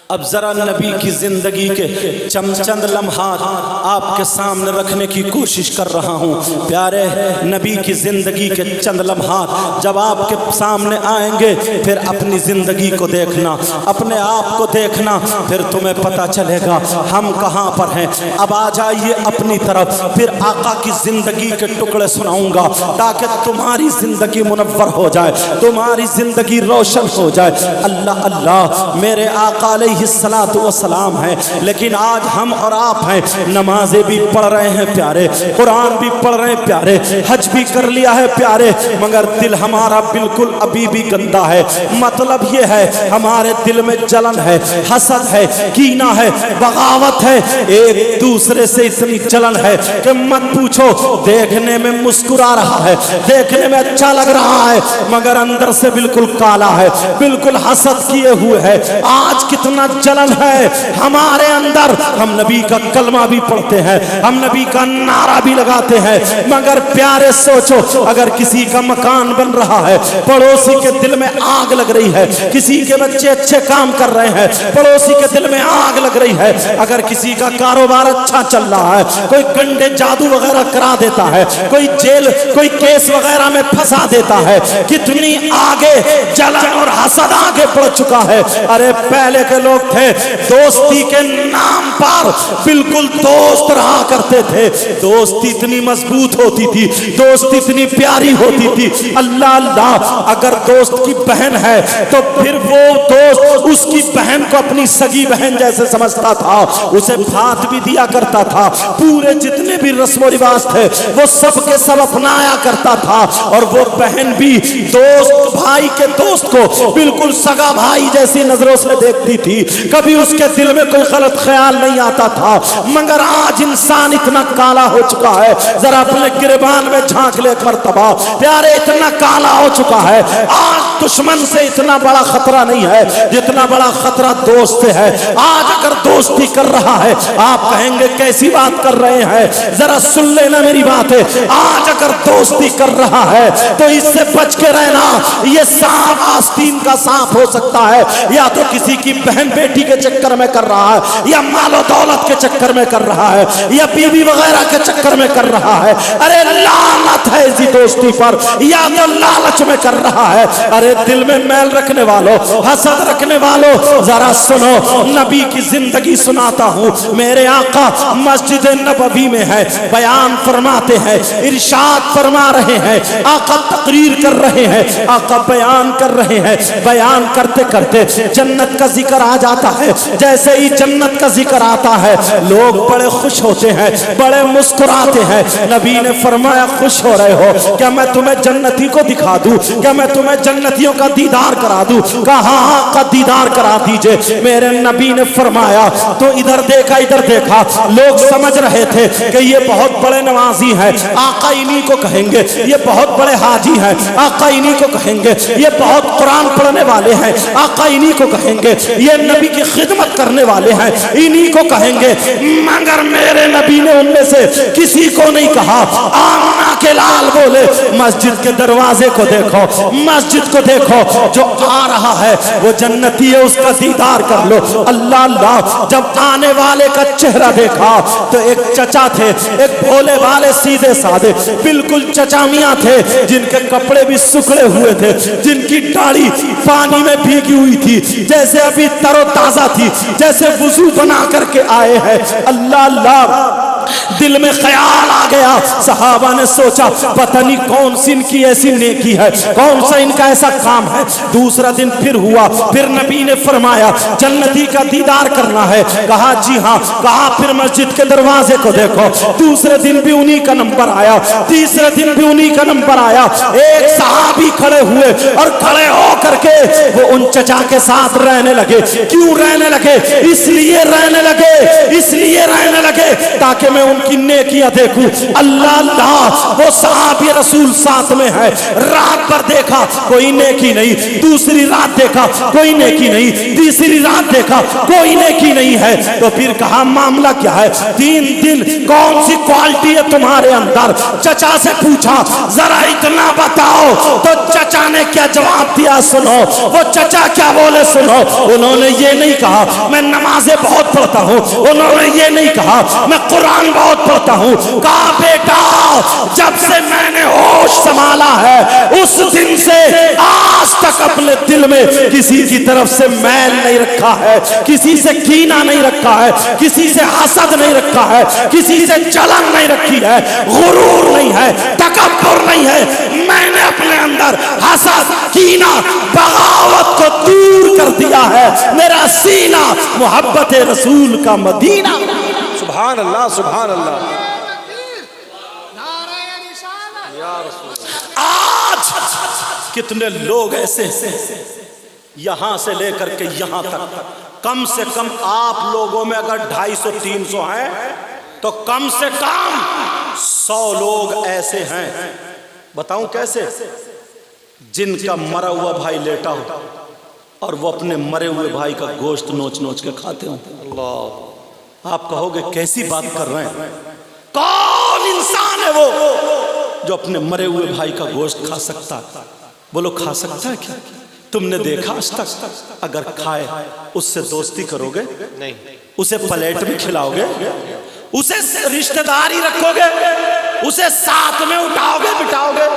اب ذرا نبی کی زندگی کے چند لمحات آپ کے سامنے رکھنے کی کوشش کر رہا ہوں۔ پیارے نبی کی زندگی کے چند لمحات جب آپ کے سامنے آئیں گے، پھر اپنی زندگی کو دیکھنا، اپنے آپ کو دیکھنا، پھر تمہیں پتہ چلے گا ہم کہاں پر ہیں۔ اب آ جائیے اپنی طرف، پھر آقا کی زندگی کے ٹکڑے سناؤں گا تاکہ تمہاری زندگی منور ہو جائے، تمہاری زندگی روشن ہو جائے۔ اللہ اللہ، میرے آقا علیہ الصلاۃ والسلام ہیں، لیکن آج ہم اور آپ ہیں، نمازیں بھی پڑھ رہے ہیں پیارے، قرآن بھی پڑھ رہے ہیں پیارے، حج بھی کر لیا ہے پیارے، مگر دل ہمارا بالکل ابھی بھی گندا ہے۔ مطلب یہ ہے ہمارے دل میں جلن ہے، حسد ہے، کینہ ہے، بغاوت ہے، ایک دوسرے سے اتنی جلن ہے کہ مت پوچھو۔ دیکھنے میں مسکرا رہا ہے، دیکھنے میں اچھا لگ رہا ہے، مگر اندر سے بالکل کالا ہے، بالکل حسد کیے ہوئے ہے۔ آج کتنا جلن ہے ہمارے اندر، ہم نبی کا کلمہ بھی پڑھتے ہیں، ہم نبی کا نعرہ بھی لگاتے ہیں، مگر پیارے سوچو اگر کسی کا مکان بن رہا ہے، پڑوسی کے دل میں آگ لگ رہی ہے، کسی کے بچے اچھے کام کر رہے ہیں، پڑوسی کے دل میں آگ لگ رہی ہے، اگر کسی کا کاروبار اچھا چل رہا ہے، کوئی گنڈے جادو وغیرہ کرا دیتا ہے، کوئی جیل کوئی کیس وغیرہ میں پھنسا دیتا ہے، کتنی آگے جلن اور حسد آگے بڑھ چکا ہے۔ ارے پہلے کے لوگ تھے دوستی کے نام پر بالکل دوست رہا کرتے تھے، دوستی اتنی مضبوط ہوتی تھی، دوستی اتنی پیاری ہوتی تھی۔ اللہ اللہ، اگر دوست کی بہن ہے تو پھر وہ دوست اس کی بہن کو اپنی سگی بہن جیسے سمجھتا تھا، اسے بھات بھی دیا کرتا تھا، پورے جتنے بھی رسم و رواج تھے وہ سب کے سب اپنایا کرتا تھا، اور وہ بہن بھی دوست بھائی کے دوست کو بالکل سگا بھائی جیسی نظروں سے دیکھتی تھی، کبھی اس کے دل میں کوئی غلط خیال نہیں آتا تھا۔ مگر آج انسان اتنا کالا ہو چکا ہے، ذرا اپنے گریبان میں جھانک لے ایک مرتبہ پیارے، اتنا کالا ہو چکا ہے۔ آج دشمن سے اتنا بڑا خطرہ نہیں ہے جتنا بڑا خطرہ دوست سے ہے۔ آج اگر دوستی کر رہا ہے، آپ کہیں گے کیسی بات کر رہے ہیں، ذرا سن لینا میری بات ہے۔ آج اگر دوستی کر رہا ہے تو اس سے بچ کے رہنا، یہ سانپ آستین کا سانپ ہو سکتا ہے، یا تو کسی کی بہن بیٹی کے چکر میں کر رہا ہے، یا مال و دولت کے چکر میں کر رہا ہے، یا بیوی وغیرہ کے چکر میں کر رہا ہے۔ ارے لعنت ہے اسی دوستی پر، یا تو لالچ میں کر رہا ہے۔ ارے دل میں میل رکھنے والوں، حسد رکھنے والوں، ذرا سنو، نبی کی زندگی سناتا ہوں۔ میرے آقا مسجد نبوی میں ہے، بیان فرماتے ہیں، ارشاد فرما رہے ہیں، آقا تقریر کر رہے ہیں، آقا بیان کر رہے ہیں۔ بیان کرتے کرتے جنت کا ذکر آ جاتا ہے، جیسے ہی جنت کا ذکر آتا ہے لوگ بڑے خوش ہوتے ہیں، بڑے مسکراتے ہیں۔ نبی نے فرمایا خوش ہو رہے ہو کیا میں تمہیں جنتی کو دکھا دوں، کیا میں تمہیں جنتیوں کا دیدار کرا دوں؟ کہا آقا دیدار کرا دیجئے۔ میرے نبی نے فرمایا تو ادھر دیکھا ادھر دیکھا، لوگ سمجھ رہے تھے کہ یہ بہت بڑے نوازی ہیں، آقا انہی کو کہیں گے، یہ بہت بڑے حاجی ہیں، آقا انہی کو کہیں گے، یہ بہت قرآن پڑھنے والے ہیں، آقا انہی کو کہیں گے، یہ نبی کی خدمت کرنے والے ہیں، انہی کو کہیں گے۔ مگر میرے نبی نے ان میں سے کسی کو نہیں کہا۔ آمنہ کے لال بولے مسجد کے دروازے کو دیکھو، مسجد کو دیکھو، جو آ رہا ہے وہ جنتی ہے، اس کا دیدار کر لو۔ اللہ اللہ، جب آنے والے کا چہرہ دیکھا تو ایک چچا تھے، ایک بھولے والے سیدھے سادے بالکل چچا میاں تھے، جن کے کپڑے بھی سکڑے ہوئے تھے، جن کی داڑھی پانی میں بھیگی ہوئی تھی، جیسے ابھی تر و تازہ تھی، جیسے وضو بنا کر کے آئے ہیں۔ اللہ اللہ، دل میں خیال آ گیا، صحابہ نے سوچا پتہ نہیں کون سی ان کی ایسی نیکی ہے، کون سا ان کا ایسا کام ہے۔ دوسرا دن پھر ہوا، پھر نبی نے فرمایا جنتی کا دیدار کرنا ہے، کہا جی ہاں، کہا پھر مسجد کے دروازے کو دیکھو۔ دوسرے دن بھی انہی کا نمبر آیا، تیسرے دن بھی انہی کا نمبر آیا۔ ایک صحابی کھڑے ہوئے اور کھڑے ہو کر کے وہ ان چچا کے ساتھ رہنے لگے۔ کیوں رہنے لگے؟ اس لیے رہنے لگے تاکہ میں ان کی نیکیاں دیکھوں. اللہ اللہ وہ صحابی رسول ساتھ میں ہے. رات پر دیکھا کوئی نیکی نہیں, دوسری رات دیکھا کوئی نیکی نہیں, تیسری رات دیکھا کوئی نیکی نہیں ہے. تو پھر کہا معاملہ کیا ہے؟ 3 دن کون سی کوالٹی ہے تمہارے اندر؟ چچا سے پوچھا ذرا اتنا بتاؤ. تو چچا نے کیا جواب دیا سنو. وہ چچا کیا بولے سنو. انہوں نے یہ نہیں کہا میں نمازیں بہت پڑھتا ہوں, انہوں نے یہ نہیں کہا میں قرآن بہت پڑھتا ہوں. کہا بیٹا جب سے میں نے ہوش سنبھالا ہے اس دن سے آج تک اپنے دل میں کسی کی طرف سے میل نہیں رکھا ہے, کسی سے کینہ نہیں رکھا ہے, کسی سے حسد نہیں رکھا ہے, کسی سے جلن نہیں رکھی ہے, غرور نہیں ہے, تکبر نہیں ہے. میں نے اپنے اندر حسد, کینہ, بغاوت کو دور کر دیا ہے. میرا سینہ محبت رسول کا مدینہ. سبحان اللہ سبحان اللہ. آج کتنے لوگ ایسے یہاں سے لے کر کے یہاں تک, کم سے کم آپ لوگوں میں اگر 250-300 ہیں تو کم سے کم 100 لوگ ایسے ہیں. بتاؤں کیسے؟ جن کا مرا ہوا بھائی لیٹا ہو اور وہ اپنے مرے ہوئے بھائی کا گوشت نوچ نوچ کے کھاتے ہوں. اللہ, آپ کہو گے کیسی بات کر رہے ہیں؟ کون انسان ہے وہ جو اپنے مرے ہوئے بھائی کا گوشت کھا سکتا ہے؟ بولو کھا سکتا ہے کیا؟ تم نے دیکھا آج تک؟ اگر کھائے اس سے دوستی کرو گے نہیں, اسے پلیٹ بھی کھلاؤ گے, اسے رشتہ داری رکھو گے, اسے ساتھ میں اٹھاؤ گے بٹھاؤ گے؟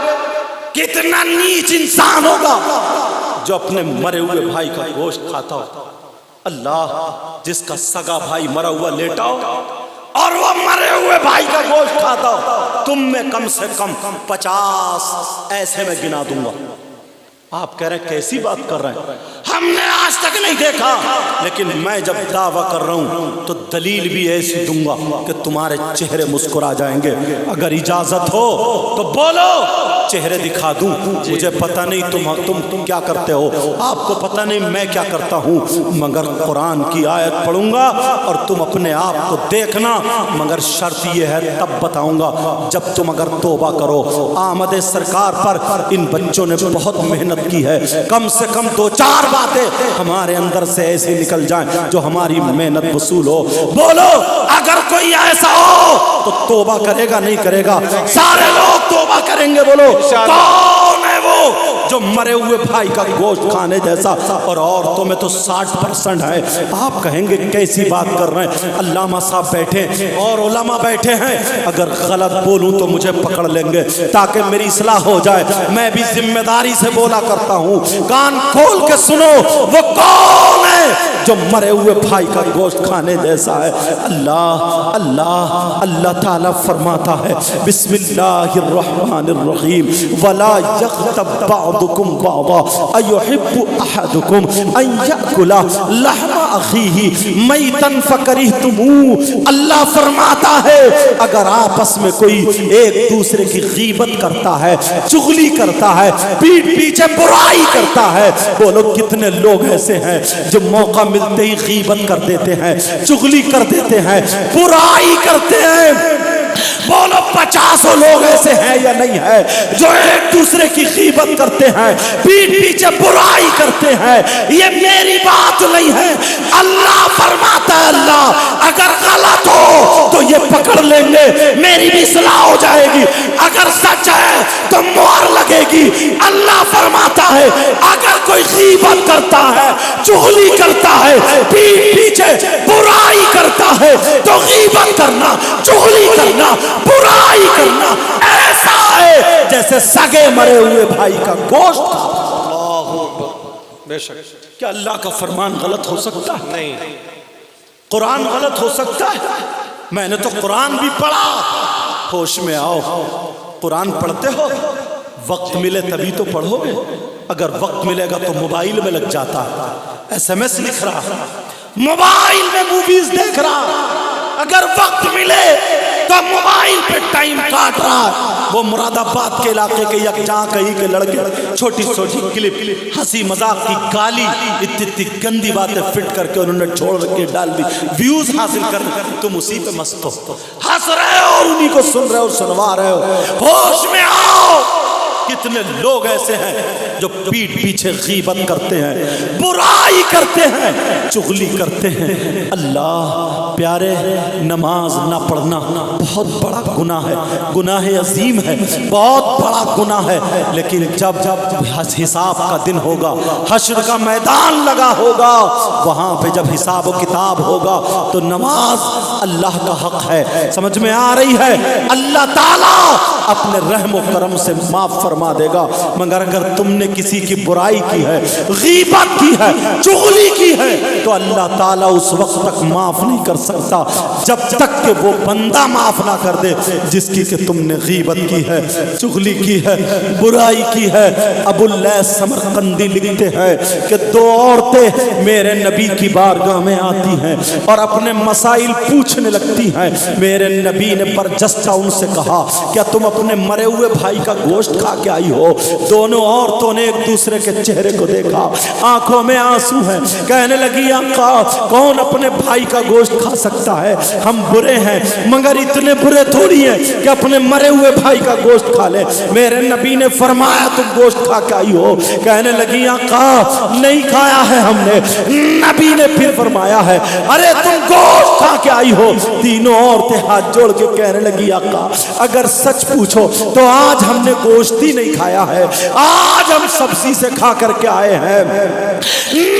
کتنا نیچ انسان ہوگا جو اپنے مرے ہوئے بھائی کا گوشت کھاتا ہو. اللہ, جس کا سگا بھائی مرا ہوا لیٹا ہو اور وہ مرے ہوئے بھائی کا گوشت کھاتا ہو, تم میں کم سے کم 50 ایسے میں گنا دوں گا. آپ کہہ رہے ہیں کیسی بات کر رہے ہیں؟ ہم نے آج تک نہیں دیکھا, لیکن میں جب دعویٰ کر رہا ہوں تو دلیل بھی ایسی دوں گا کہ تمہارے چہرے مسکرا جائیں گے. اگر اجازت ہو تو بولو, چہرے دکھا دوں. مجھے پتہ نہیں تم کیا کرتے ہو, آپ کو پتہ نہیں میں کیا کرتا ہوں, مگر قرآن کی آیت پڑھوں گا اور تم اپنے آپ کو دیکھنا. مگر شرط یہ ہے تب بتاؤں گا جب تم اگر توبہ کرو. آمد سرکار پر ان بچوں نے بہت محنت کی ہے, کم سے کم 2-4 باتیں ہمارے اندر سے ایسی نکل جائیں جو ہماری محنت وصول ہو. بولو اگر کوئی ایسا ہو تو توبہ کرے گا نہیں کرے گا؟ سارے لوگ توبہ کریں گے. بولو کون ہے وہ جو مرے ہوئے بھائی کا گوشت کھانے جیسا؟ اور عورتوں میں تو 60% ہے. آپ کہیں گے کیسی بات کر رہے ہیں؟ علامہ صاحب بیٹھے اور علماء بیٹھے ہیں, اگر غلط بولوں تو مجھے پکڑ لیں گے تاکہ میری اصلاح ہو جائے. میں بھی ذمہ داری سے بولا کرتا ہوں, کان کھول کے سنو. وہ کون ہے جو مرے ہوئے بھائی کا گوشت کھانے جیسا ہے؟ اللہ اللہ اللہ تعالیٰ فرماتا ہے بسم اللہ الرحمن الرحیم, ولا یغتب بعضکم بعضا ایحب احدکم ان یأکل لحم اخیہ میتا فکرہتموہ. اللہ فرماتا ہے اگر آپس میں کوئی ایک دوسرے کی غیبت کرتا ہے, چغلی کرتا ہے, پیٹھ پیچھے برائی کرتا ہے. بولو کتنے لوگ ایسے ہیں جو موقع ملتے ہی غیبت کر دیتے ہیں, چغلی کر دیتے ہیں, برائی کرتے ہیں. بولو 50 لوگ ایسے ہیں یا نہیں ہے جو ایک دوسرے کی غیبت کرتے ہیں, پیٹھ پیچھے برائی کرتے ہیں؟ یہ میری بات نہیں ہے, اللہ فرماتا ہے. اللہ اگر غلط ہو تو یہ پکڑ لیں گے, میری بھی اصلاح ہو جائے گی. اگر سچ ہے تو مہر لگے گی. اللہ فرماتا ہے اگر کوئی غیبت کرتا ہے, چغلی کرتا ہے, پیٹھ پیچھے برائی کرتا ہے تو غیبت کرنا, چغلی کرنا, برائی کرنا ایسا ہے جیسے سگے مرے ہوئے بھائی کا گوشت. اللہ اکبر. بے شک. کیا اللہ کا فرمان غلط ہو سکتا ہے؟ نہیں. قرآن غلط ہو سکتا ہے؟ میں نے تو قرآن بھی پڑھا. ہوش میں آؤ, قرآن پڑھتے ہو, وقت ملے تبھی تو پڑھو گے. اگر وقت ملے گا تو موبائل میں لگ جاتا, SMS لکھ رہا, موبائل میں موویز دیکھ رہا, اگر وقت ملے تو موبائل پہ ٹائم کاٹ رہا ہے۔ وہ مراد آباد کے علاقے کے یکجاں کہیں کے لڑکے چھوٹی چھوٹی کلپ ہنسی مذاق کی گالی اتنی گندی باتیں فٹ کر کے انہوں نے چھوڑ کے ڈال دی، ویوز حاصل کر تم اسی پہ مست ہو، ہنس رہے ہو اور انہی کو سن رہے ہو، سنوا رہے ہو۔ ہوش میں آؤ، کتنے لوگ ایسے ہیں جو پیٹھ پیچھے غیبت کرتے ہیں، برائی کرتے ہیں، چغلی کرتے ہیں۔ اللہ پیارے، نماز نہ پڑھنا بہت بڑا گناہ ہے، گناہ عظیم ہے، بہت بڑا گناہ ہے، لیکن جب حساب کا دن ہوگا، حشر کا میدان لگا ہوگا، وہاں پہ جب حساب و کتاب ہوگا تو نماز اللہ کا حق ہے۔ سمجھ میں آ رہی ہے؟ اللہ تعالیٰ اپنے رحم و کرم سے معاف فرما دے گا، مگر اگر تم نے کسی کی برائی کی ہے، غیبت کی ہے، چغلی کی ہے، تو اللہ تعالیٰ اس وقت تک معاف نہیں کر سکتا جب تک کہ وہ بندہ معاف نہ کر دے جس کی کہ تم نے غیبت کی ہے، چغلی کی ہے، برائی کی ہے۔ ابو اللیث سمرقندی لکھتے ہیں کہ دو عورتیں میرے نبی کی بارگاہ میں آتی ہیں اور اپنے مسائل پوچھنے لگتی ہیں۔ میرے نبی نے برجستہ ان سے کہا، کیا تم اپنے مرے ہوئے بھائی کا گوشت کھا کے آئی ہو؟ دونوں عورتوں نے ایک دوسرے کے چہرے کو دیکھا، آنکھوں میں آنسو ہیں، کہنے لگی آقا کون اپنے بھائی کا گوشت کھا سکتا ہے؟ ہم برے ہیں مگر اتنے برے تھوڑی ہیں کہ اپنے مرے ہوئے بھائی کا گوشت کھا لے۔ میرے نبی نے فرمایا تم گوشت کھا کے آئی ہو؟ کہنے لگی آقا نہیں کھایا ہے ہم نے۔ نبی نے پھر فرمایا ہے ارے تم گوشت کھا کے آئی ہو؟ تینوں عورتیں ہاتھ جوڑ کے کہنے لگی آقا اگر سچ پوچھو تو آج ہم نے گوشت ہی نہیں کھایا ہے، آج ہم سبزی سے کھا کر کے آئے ہیں۔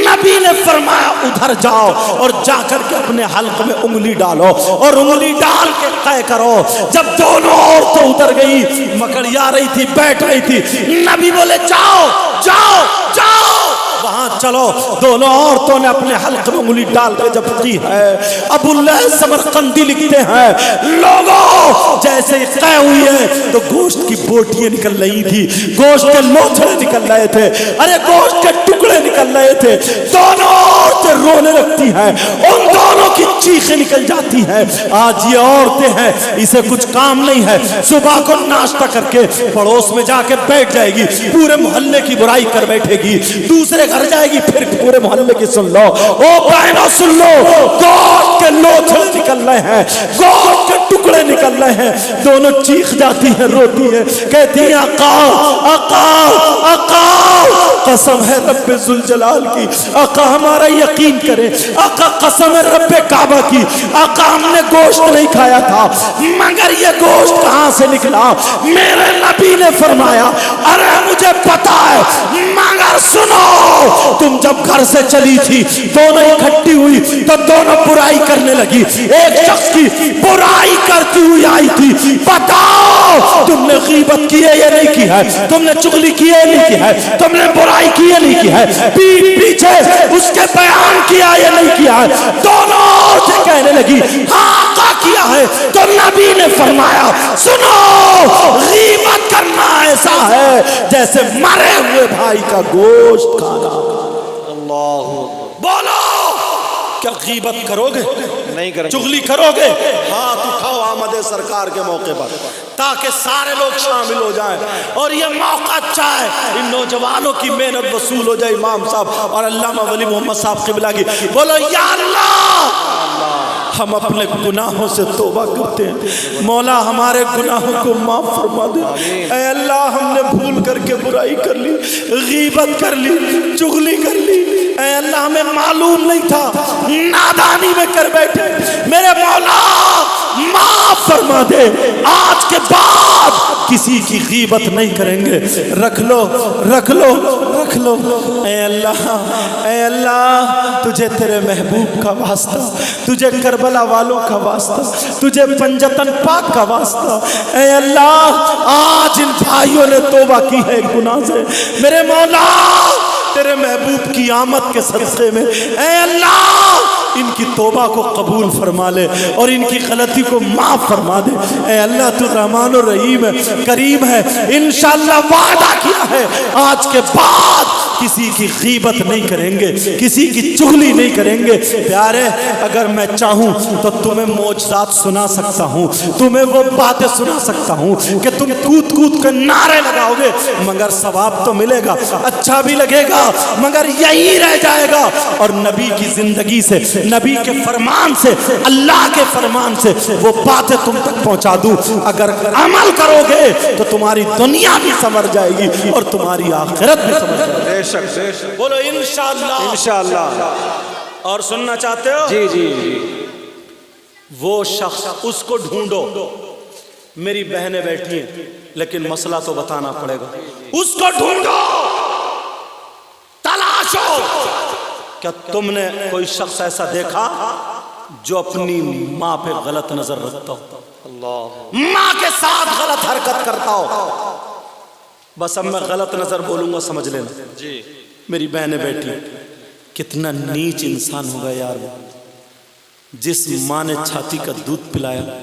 نبی نے فرمایا ادھر جاؤ اور جا کر کے اپنے حلق میں انگلی ڈالو اور انگلی ڈال کے قے کرو۔ جب دونوں عورتیں ادھر گئی، مکڑیا رہی تھی، بیٹھ رہی تھی، نبی بولے جاؤ جاؤ جاؤ وہاں چلو۔ دونوں عورتوں نے اپنے حلق میں انگلی ڈال کے جب کی ہے، ابو اللیث سمرقندی لکھتے ہیں لوگوں جیسے قے ہوئی ہے تو گوشت کی بوٹیاں نکل رہی تھی، گوشت کے لوتھڑے نکل رہے تھے، ارے گوشت کے ٹکڑے نکل رہے تھے۔ دونوں عورتیں رونے لگتی ہیں، ان دونوں کی چیخیں نکل جاتی ہیں۔ آج یہ عورتیں ہیں اسے کچھ کام نہیں ہے، صبح کو ناشتہ کر کے پڑوس میں جا کے بیٹھ جائے گی، پورے محلے کی برائی کر بیٹھے گی، دوسرے گھر جائے گی پھر پورے محلے کی سن لو۔ او بہنوں سن لو، گوشت کے لوتھڑے نکل رہے ہیں، گوشت کے ٹکڑے نکل رہے ہیں۔ دونوں چیخ جاتی ہیں، روتی ہیں، کہتی ہیں آقا آقا آقا قسم ہے رب ذوالجلال کی، آقا ہمارا یقین کرے، آقا قسم ہے رب کعبہ کی، آقا ہم نے گوشت نہیں کھایا تھا مگر یہ گوشت کہاں سے نکلا؟ میرے نبی نے فرمایا ارے مجھے پتا ہے مگر سنو تم جب گھر سے چلی تھی دونوں اکٹھی ہوئی تو دونوں برائی کرنے لگی، ایک شخص کی برائی کرتی ہوئی آئی تھی، بتاؤ تم نے غیبت کی ہے یا نہیں کی ہے؟ تم نے چغلی کی ہے نہیں کی ہے؟ تم نے برائی کی ہے نہیں کی ہے؟ پیٹ پیچھے اس کے بیان کیا یا نہیں کیا ہے؟ دونوں عورتیں کہنے لگی ہاں کا کیا ہے۔ تو نبی نے فرمایا سنو غیبت کرنا ایسا ہے جیسے مرے ہوئے بھائی کا گوشت کھانا۔ اللہ بولو کیا غیبت کرو گے؟ نہیں کریں گے۔ چغلی کرو گے؟ ہاتھ اٹھاؤ آمد سرکار کے موقع پر تاکہ سارے لوگ شامل ہو جائیں اور یہ موقع اچھا ہے ان نوجوانوں کی محنت وصول ہو جائے۔ امام صاحب اور علامہ ولی محمد صاحب قبلہ کی بولو یا اللہ ہم اپنے گناہوں سے توبہ کرتے ہیں، مولا ہمارے گناہوں کو معاف فرما دے۔ اے اللہ ہم نے بھول کر کے برائی کر لی، غیبت کر لی، چغلی کر لی، اے اللہ ہمیں معلوم نہیں تھا، نادانی میں کر بیٹھے، میرے مولا معاف فرما دے۔ آج کے بعد کسی کی غیبت نہیں کریں گے، رکھ لو رکھ لو رکھ لو۔ اے اللہ تجھے تیرے محبوب کا واسطہ، تجھے کربلا والوں کا واسطہ، تجھے پنجتن پاک کا واسطہ، اے اللہ آج ان بھائیوں نے توبہ کی ہے گناہ سے، میرے مولا تیرے محبوب کی آمد کے صدقے میں اے اللہ ان کی توبہ کو قبول فرما لے اور ان کی غلطی کو معاف فرما دے۔ اے اللہ تو رحمان و رحیم ہے، کریم ہے، انشاءاللہ وعدہ کیا ہے آج کے بعد کسی کی غیبت نہیں کریں گے، کسی کی چغلی نہیں کریں گے۔ پیارے اگر میں چاہوں تو تمہیں معجزات سنا سکتا ہوں، تمہیں وہ باتیں سنا سکتا ہوں کہ تم کود کود کے نعرے لگاؤ گے، مگر ثواب تو ملے گا، اچھا بھی لگے گا، مگر یہی رہ جائے گا۔ اور نبی کی زندگی سے، نبی کے فرمان سے، اللہ کے فرمان سے وہ باتیں تم تک پہنچا دوں۔ اگر عمل کرو گے تو تمہاری دنیا بھی سنور جائے گی اور تمہاری آخرت بھی سنور جائے گی۔ بے شک بے شک، بولو انشاءاللہ۔ انشاءاللہ۔ اور سننا چاہتے ہو؟ جی جی جی، وہ شخص، اس کو ڈھونڈو۔ میری بہنیں بیٹھی ہیں لیکن مسئلہ تو بتانا پڑے گا۔ اس کو ڈھونڈو، تلاشو۔ کیا تم نے کوئی شخص ایسا دیکھا جو اپنی ماں پہ غلط نظر رکھتا ہو، اللہ، ماں کے ساتھ غلط حرکت کرتا ہو؟ بس اب میں غلط نظر بولوں گا، سمجھ لینا۔ جی، میری بہنیں بیٹھی، کتنا نیچ انسان ہوگا یار وہ، جس ماں نے چھاتی کا دودھ پلایا،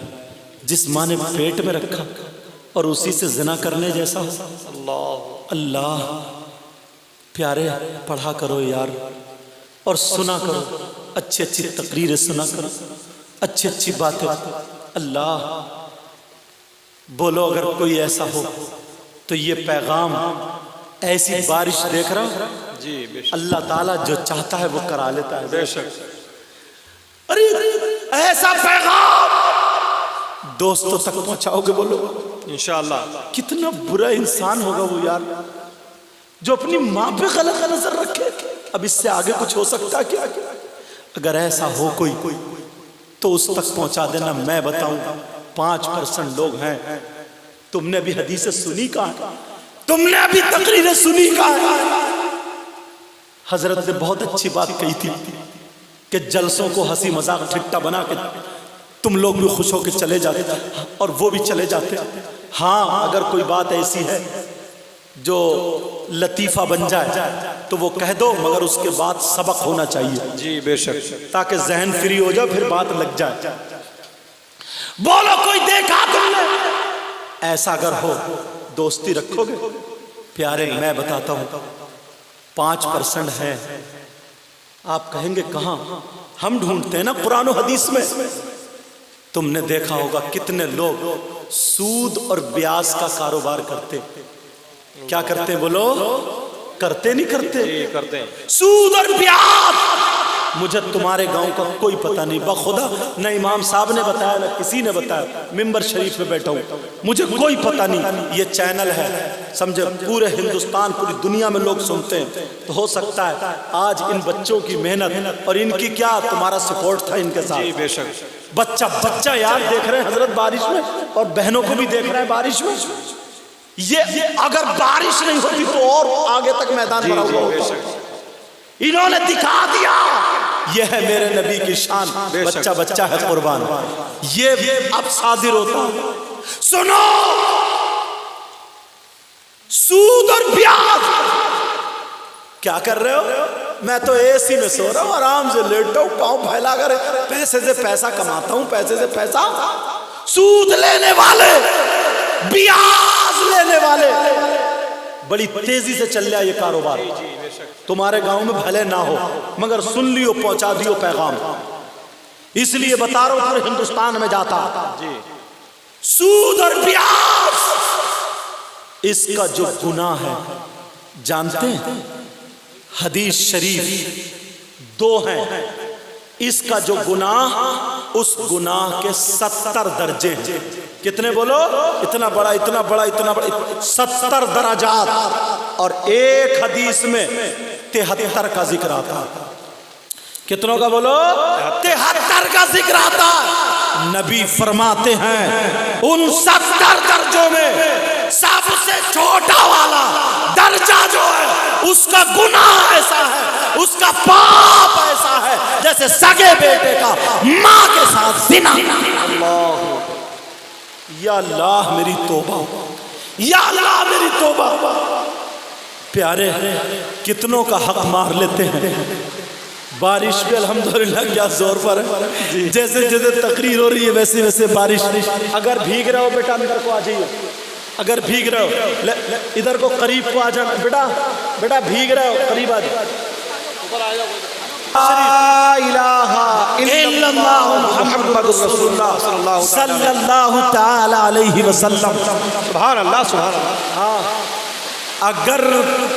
جس ماں نے پیٹ میں رکھا اور اسی سے زنا کرنے جیسا ہو۔ اللہ، اللہ پیارے، پڑھا کرو یار اور سنا کرو، اچھی اچھی تقریریں سنا کرو، اچھی اچھی باتیں۔ اللہ بولو اگر کوئی ایسا ہو تو یہ پیغام، ایسی بارش دیکھ رہا ہوں، جی بے شک اللہ تعالیٰ جو چاہتا ہے وہ کرا لیتا ہے۔ بے شک، ارے ایسا پیغام دوستوں تک پہنچاؤ گے، بولو انشاءاللہ۔ کتنا برا انسان ہوگا وہ یار جو اپنی ماں پہ غلط نظر رکھے۔ اب اس سے آگے کچھ ہو سکتا ہے کیا؟ اگر ایسا ہو کوئی تو اس تک پہنچا دینا۔ میں بتاؤں 5% لوگ ہیں، تم نے بھی حدیثیں سنی کہاں، تم نے ابھی تقریریں سنی کہاں؟ حضرت نے بہت اچھی بات کہی تھی کہ جلسوں کو ہنسی مذاق ٹھٹا بنا کے تم لوگ بھی خوش ہو کے چلے جاتے اور وہ بھی چلے جاتے۔ ہاں اگر کوئی بات ایسی ہے جو لطیفہ بن جائے تو وہ کہہ دو، مگر اس کے بعد سبق ہونا چاہیے، جی بے شک، تاکہ ذہن فری ہو جائے، پھر بات لگ جائے۔ بولو کوئی دیکھا تم نے؟ ایسا اگر ہو دوستی رکھو گے؟ پیارے میں بتاتا ہوں 5% ہے۔ آپ کہیں گے کہاں؟ ہم ڈھونڈتے ہیں نا قرآن و حدیث میں۔ تم نے دیکھا ہوگا کتنے لوگ سود اور بیاج کا کاروبار کرتے۔ کیا کرتے بولو؟ کرتے نہیں کرتے؟ جی کرتے ہیں۔ سود اور بیاج۔ مجھے تمہارے گاؤں کا کوئی پتہ نہیں، بخدا نہ امام صاحب نے بتایا نہ کسی نے بتایا، ممبر شریف میں بیٹھا ہوں، مجھے کوئی پتہ نہیں۔ یہ چینل ہے، سمجھے، پورے ہندوستان پوری دنیا میں لوگ سنتے ہیں، تو ہو سکتا ہے آج ان بچوں کی محنت اور ان کی کیا تمہارا سپورٹ تھا ان کے ساتھ۔ جی بے شک، بچہ یار دیکھ رہے ہیں حضرت بارش میں، اور بہنوں کو بھی دیکھ رہے ہیں بارش میں۔ یہ اگر بارش نہیں ہوتی تو اور آگے تک میدان بھرا ہوا ہوتا۔ انہوں نے دکھا دیا، یہ ہے میرے نبی کی شان، بچہ ہے قربان، یہ اب صادر ہوتا۔ سنو، سود اور بیاج کیا کر رہے ہو؟ میں تو اے سی میں سو رہا ہوں، آرام سے لیٹا ہوں، پاؤں پھیلا کر پیسے سے پیسہ کماتا ہوں، پیسے سے پیسہ۔ سود لینے والے، بیاج لینے والے، بڑی تیزی سے چل رہا یہ کاروبار۔ تمہارے گاؤں میں بھلے نہ ہو مگر سن لیو، پہنچا دیو پیغام، اس لیے بتا رہا ہوں پورے ہندوستان میں جاتا۔ سود اور بیاج، اس کا جو گناہ ہے جانتے ہیں؟ حدیث شریف 2 ہیں، اس کا جو گناہ، اس گناہ کے 70 درجے ہیں۔ کتنے بولو؟ اتنا بڑا 70 درجات، اور ایک حدیث میں 73 کا ذکر آتا۔ کتنوں کا بولو؟ 73 کا ذکر آتا۔ نبی فرماتے ہیں ان 70 درجوں میں سب سے چھوٹا والا درجہ جو ہے اس کا گناہ ایسا ہے، اس کا پاپ ایسا ہے جیسے سگے بیٹے کا ماں کے ساتھ زنا۔ یا اللہ میری توبہ، یا اللہ میری توبہ۔ پیارے کتنوں کا حق مار لیتے ہیں۔ بارش پہ الحمدللہ کیا زور پر ہے، جیسے جیسے تقریر ہو رہی ہے ویسے ویسے بارش۔ اگر بھیگ رہے ہو بیٹا اندر کو آ جائیے، اگر بھیگ رہے ہو ادھر کو قریب کو آ جانا، بیٹا بیٹا بھیگ رہے ہو قریب آ جاؤ. لا الہ الا اللہ محمد رسول اللہ صلی اللہ تعالی علیہ وسلم. سبحان اللہ سبحان اللہ. اگر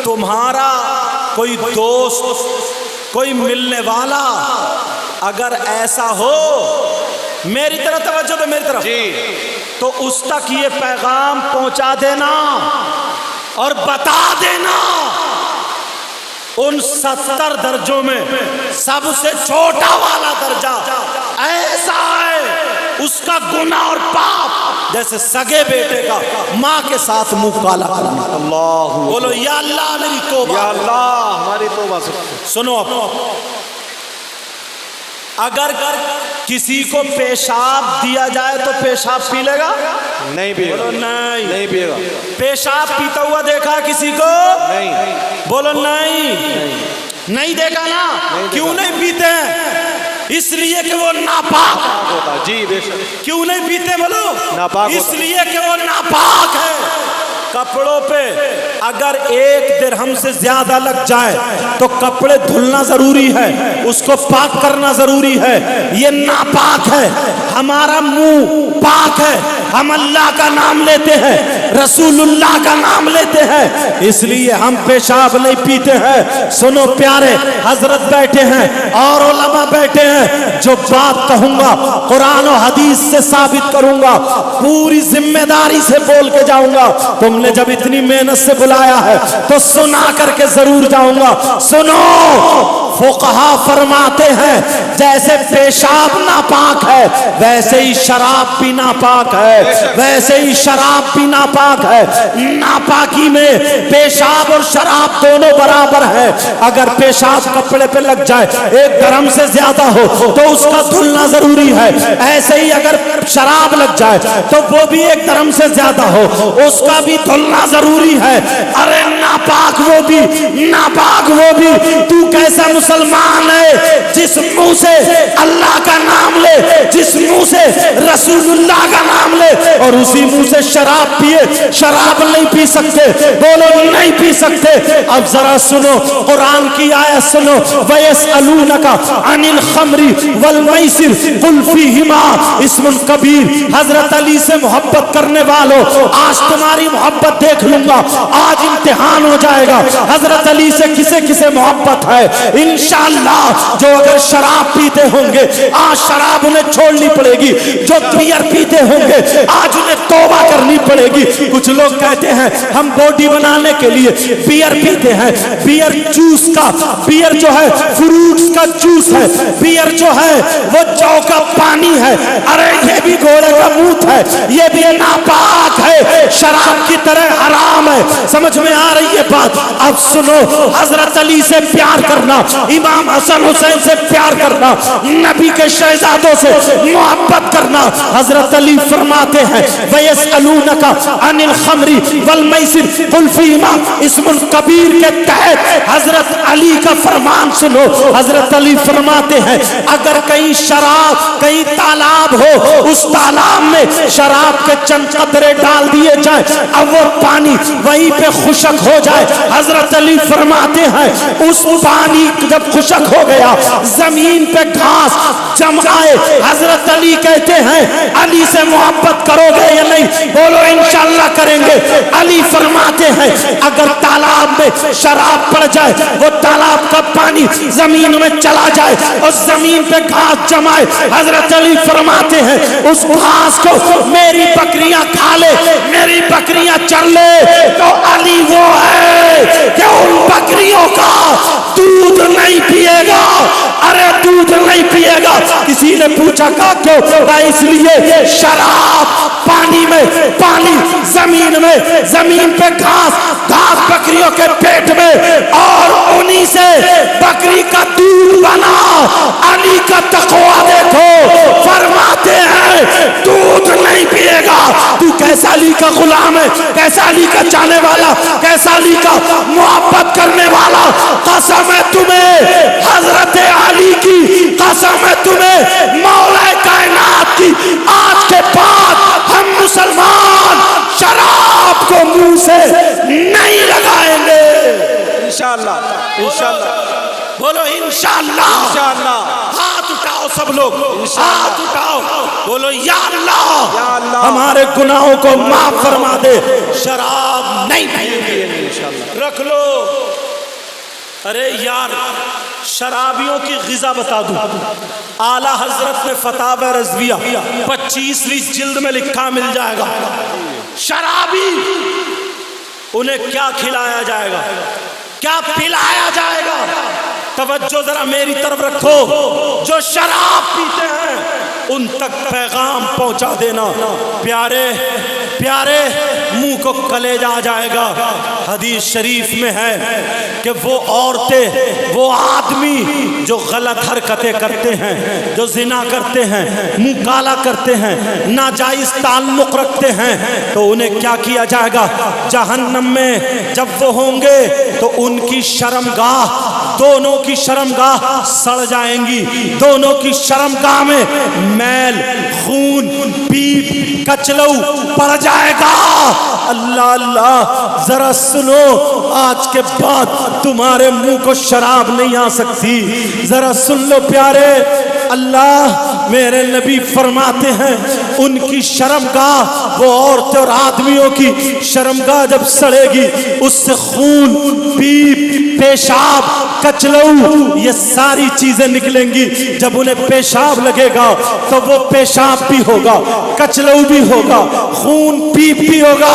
تمہارا کوئی دوست، کوئی ملنے والا اگر ایسا ہو، میری طرف توجہ دو، میری طرف جی تو اس تک یہ پیغام پہنچا دینا اور بتا دینا ان 70 درجوں میں سب سے چھوٹا والا درجہ ایسا ہے، اس کا گناہ اور پاپ جیسے سگے بیٹے کا ماں کے ساتھ منہ کالا کرنا. اللہ بولو یا اللہ میری توبہ. یا اللہ ہماری توبہ. سنو اب، اگر کسی کو پیشاب دیا جائے تو پیشاب پی لے گا؟ نہیں پیے گا. نہیں پیے گا. پیشاب پیتا ہوا دیکھا کسی کو؟ نہیں. بولو نہیں دیکھا نا. کیوں نہیں پیتے ہیں؟ اس لیے کہ وہ ناپاک ہوتا. جی بے شک. کیوں نہیں پیتے بولو؟ ناپاک اس لیے کہ وہ ناپاک ہے. کپڑوں پہ اگر 1 درہم سے زیادہ لگ جائے تو کپڑے دھلنا ضروری ہے، اس کو پاک کرنا ضروری ہے. یہ ناپاک ہے. ہمارا منہ پاک ہے، ہم اللہ کا نام لیتے ہیں، رسول اللہ کا نام لیتے ہیں، اس لیے ہم پیشاب نہیں پیتے ہیں. سنو پیارے، حضرت بیٹھے ہیں اور علماء بیٹھے ہیں. جو بات کہوں گا قرآن و حدیث سے ثابت کروں گا، پوری ذمہ داری سے بول کے جاؤں گا. تم نے جب اتنی محنت سے بلایا ہے تو سنا کر کے ضرور جاؤں گا. سنو، فقہا فرماتے ہیں جیسے پیشاب ناپاک ہے ویسے ہی شراب بھی ناپاک ہے، ویسے ہی شراب بھی ناپاک ہے. ناپاکی میں پیشاب اور شراب دونوں برابر ہے. اگر پیشاب کپڑے پہ لگ جائے 1 درہم سے زیادہ ہو تو اس کا دھلنا ضروری ہے. ایسے ہی اگر شراب لگ جائے تو وہ بھی 1 درہم سے زیادہ ہو، اس کا بھی دھلنا ضروری ہے. ارے ناپاک وہ بھی، ناپاک وہ بھی. تو کیسا مسلمان ہے جس منہ سے اللہ کا نام لے، جس منہ سے رسول اللہ کا نام لے اور اسی منہ سے شراب پیے؟ شراب نہیں پی سکتے. بولو نہیں پی سکتے. اب ذرا سنو قرآن کی آیت سنو. وَيَسْأَلُونَكَ عَنِ الْخَمْرِ وَالْمَيْسِرِ قُلْ فِيهِمَا اسْمٌ کبیر. حضرت علی سے محبت کرنے والوں، آج تمہاری محبت دیکھ لوں گا، آج امتحان ہو جائے گا. حضرت علی سے کسے کسے محبت ہے؟ انشاءاللہ جو اگر شراب پیتے ہوں گے آج شراب انہیں چھوڑنی پڑے گی. جو بیئر پیتے ہوں گے آج انہیں توبہ کرنی پڑے گی. کچھ لوگ کہتے ہیں ہم باڈی بنانے کے لیے بیئر پیتے ہیں. بیئر جوس کا، بیئر جو ہے فروٹس کا جوس ہے، بیئر جو ہے وہ جو کا پانی ہے. ارے یہ بھی گھوڑے کا موت ہے، یہ بھی ناپاک ہے، شراب کی طرح حرام ہے. سمجھ میں آ رہی ہے بات؟ اب سنو، حضرت علی سے پیار کرنا، امام حسن حسین سے پیار کرنا، نبی کے شہزادوں سے محبت کرنا. حضرت علی فرماتے ہیں وَيَسْأَلُونَكَ عَنِ الْخَمْرِ وَالْمَيْسِرِ قُلْ فِيهِمَا اسْمٌ کبیر کے تحت حضرت علی کا فرمان سنو. حضرت علی فرماتے ہیں اگر کہیں شراب، کہیں تالاب ہو، اس تالاب میں شراب کے چند قطرے ڈال دیے جائیں، اب وہ پانی وہیں پہ خشک ہو جائے. حضرت علی فرماتے ہیں اس پانی جب خشک ہو گیا، زمین پہ گھاس جم آئے، حضرت علی کہتے ہیں علی سے محبت کرو گے یا نہیں؟ بولو انشاءاللہ کریں گے. علی فرماتے ہیں اگر تالاب میں شراب پڑ جائے، وہ تالاب کا پانی زمین میں چلا جائے اور زمین پہ گھاس جمائے، حضرت علی فرماتے ہیں اس گھاس کو میری بکریاں کھا لے، میری بکریاں چر لے. تو علی وہ ہے کہ ان بکریوں کا دودھ نہیں پیے گا. ارے دودھ نہیں پیے گا. کسی نے پوچھا کہ کیوں؟ اس لیے شراب پانی میں، پانی زمین میں، زمین پہ گھاس، گھاس بکریوں کے پیٹ میں، اور انہی سے بکری کا دودھ بنا. علی کا تقویٰ دیکھو، فرماتے ہیں دودھ نہیں پیے گا. تو کیسا علی کا غلام ہے، کیسا علی کا چاہنے والا، کیسا علی کا محبت کرنے والا. قسم ہے تمہیں حضرت علی کی، قسم ہے تمہیں مولا کائنات کی، آج کے بعد ہم مسلمان شراب ہاتھ کو منہ سے نہیں لگائیں گے۔ انشاءاللہ انشاءاللہ بولو انشاءاللہ۔ انشاءاللہ ہاتھ اٹھاؤ سب لوگ، انشاءاللہ۔ ہاتھ اٹھاؤ، بولو یا اللہ یا اللہ ہمارے گناہوں کو معاف فرما دے، شراب نہیں پئیں گے۔ انشاءاللہ۔ رکھ لو۔ ارے یار شرابیوں کی غذا بتا دوں، اعلیٰ حضرت نے فتاوی رضویہ 25ویں جلد میں لکھا، مل جائے گا۔ شرابی انہیں کیا کھلایا جائے گا، کیا پلایا جائے گا؟ توجہ ذرا میری طرف رکھو، جو شراب پیتے ہیں ان تک پیغام پہنچا دینا۔ پیارے پیارے منہ کو کلیجہ آ جائے گا۔ حدیث شریف میں ہے کہ وہ عورتیں، وہ آدمی جو غلط حرکتیں کرتے ہیں، جو زنا کرتے ہیں، منہ کالا کرتے ہیں، ناجائز تعلق رکھتے ہیں، تو انہیں کیا کیا جائے گا؟ جہنم میں جب وہ ہوں گے تو ان کی شرمگاہ، دونوں کی شرمگاہ سڑ جائیں گی، دونوں کی شرمگاہ میں میل، خون، پیپ، کچلو پڑ جائے گا۔ اللہ اللہ ذرا سنو، آج کے بعد تمہارے منہ کو شراب نہیں آ سکتی۔ ذرا سن لو پیارے، اللہ میرے نبی فرماتے ہیں ان کی شرمگاہ، وہ عورتیں اور آدمیوں کی شرمگاہ جب سڑے گی، اس سے خون، پیپ، پیشاب، کچلو، یہ ساری چیزیں نکلیں گی۔ جب انہیں پیشاب لگے گا تو وہ پیشاب بھی ہوگا، کچلو بھی ہوگا، خون پیپ بھی ہوگا،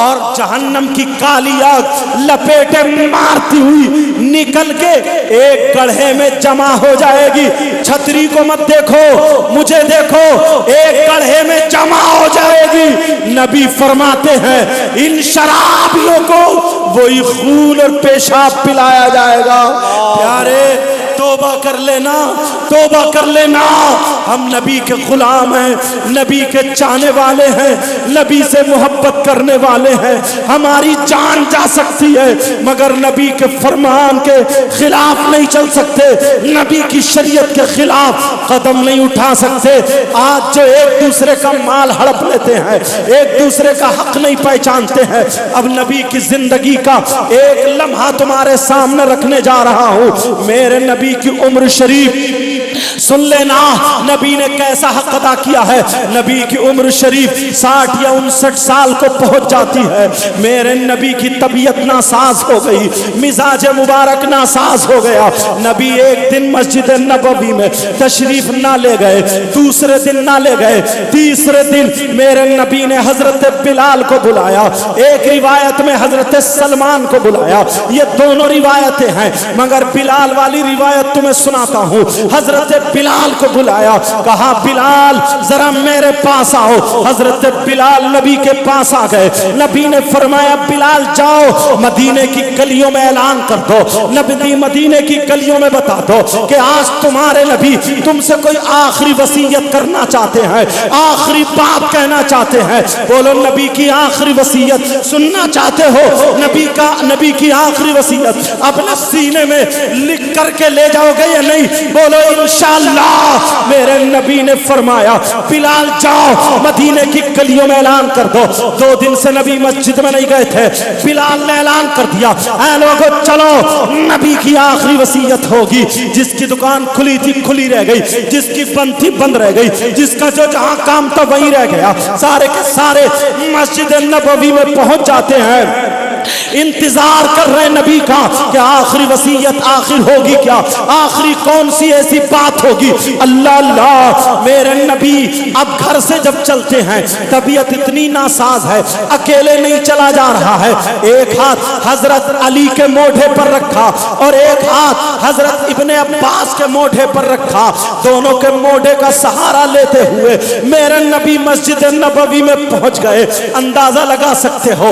اور جہنم کی کالی آگ لپیٹے مارتی ہوئی نکل کے ایک گڑھے میں جمع ہو جائے گی۔ چھتری کو مت دیکھو، مجھے دیکھو، ایک گڑھے میں جمع ہو جائے گی۔ نبی فرماتے ہیں ان شرابیوں کو وہی خون اور پیشاب پلایا جائے گا۔ پیارے توبہ کر لینا، توبہ کر لینا، ہم نبی کے غلام ہیں، نبی کے چاہنے والے ہیں، نبی سے محبت کرنے والے ہیں۔ ہماری جان جا سکتی ہے مگر نبی کے فرمان کے خلاف نہیں چل سکتے، نبی کی شریعت کے خلاف قدم نہیں اٹھا سکتے۔ آج جو ایک دوسرے کا مال ہڑپ لیتے ہیں، ایک دوسرے کا حق نہیں پہچانتے ہیں، اب نبی کی زندگی کا ایک لمحہ تمہارے سامنے رکھنے جا رہا ہوں۔ میرے نبی کی عمر شریف سن لینا، نبی نے کیسا حق ادا کیا ہے۔ نبی کی عمر شریف 60 یا 59 سال کو پہنچ جاتی ہے۔ میرے نبی کی طبیعت ناساز ہو گئی، مزاج مبارک ناساز ہو گیا۔ نبی ایک دن مسجد نبوی میں تشریف نہ لے گئے، دوسرے دن نہ لے گئے، تیسرے دن میرے نبی نے حضرت بلال کو بلایا، ایک روایت میں حضرت سلمان کو بلایا۔ یہ دونوں روایتیں ہیں مگر بلال والی روایت تمہیں سناتا ہوں۔ حضرت بلال کو بلایا، کہا بلال ذرا میرے پاس آؤ۔ حضرت بلال نبی کے پاس آ گئے۔ نبی نے فرمایا بلال جاؤ مدینے کی گلیوں میں اعلان کر دو، نبی مدینے کی گلیوں میں بتا دو کہ آج تمہارے نبی تم سے کوئی آخری وصیت کرنا چاہتے ہیں، آخری بات کہنا چاہتے ہیں۔ بولو نبی کی آخری وصیت سننا چاہتے ہو؟ نبی کی آخری وصیت اپنے سینے میں لکھ کر کے لے جاؤ گے یا نہیں؟ بولو انشاءاللہ۔ میرے نبی نے فرمایا بلال جاؤ مدینے کی گلیوں میں اعلان کر دو۔ 2 دن سے نبی مسجد میں نہیں گئے تھے، بلال نے اعلان کر دیا اے لوگو چلو نبی کی آخری وصیت ہوگی۔ جس کی دکان کھلی تھی کھلی رہ گئی، جس کی بند تھی بند رہ گئی، جس کا جو جہاں کام تھا وہیں رہ گیا۔ سارے کے سارے مسجد نبوی میں پہنچ جاتے ہیں، انتظار کر رہے نبی کا کہ آخری وصیت آخر ہوگی کیا، آخری کون سی ایسی بات ہوگی۔ اللہ اللہ میرے نبی اب گھر سے جب چلتے ہیں طبیعت اتنی ناساز ہے، اکیلے نہیں چلا جا رہا ہے، ایک ہاتھ حضرت علی کے موڈھے پر رکھا اور ایک ہاتھ حضرت ابن عباس کے موڈھے پر رکھا، دونوں کے موڈھے کا سہارا لیتے ہوئے میرے نبی مسجد نبوی میں پہنچ گئے۔ اندازہ لگا سکتے ہو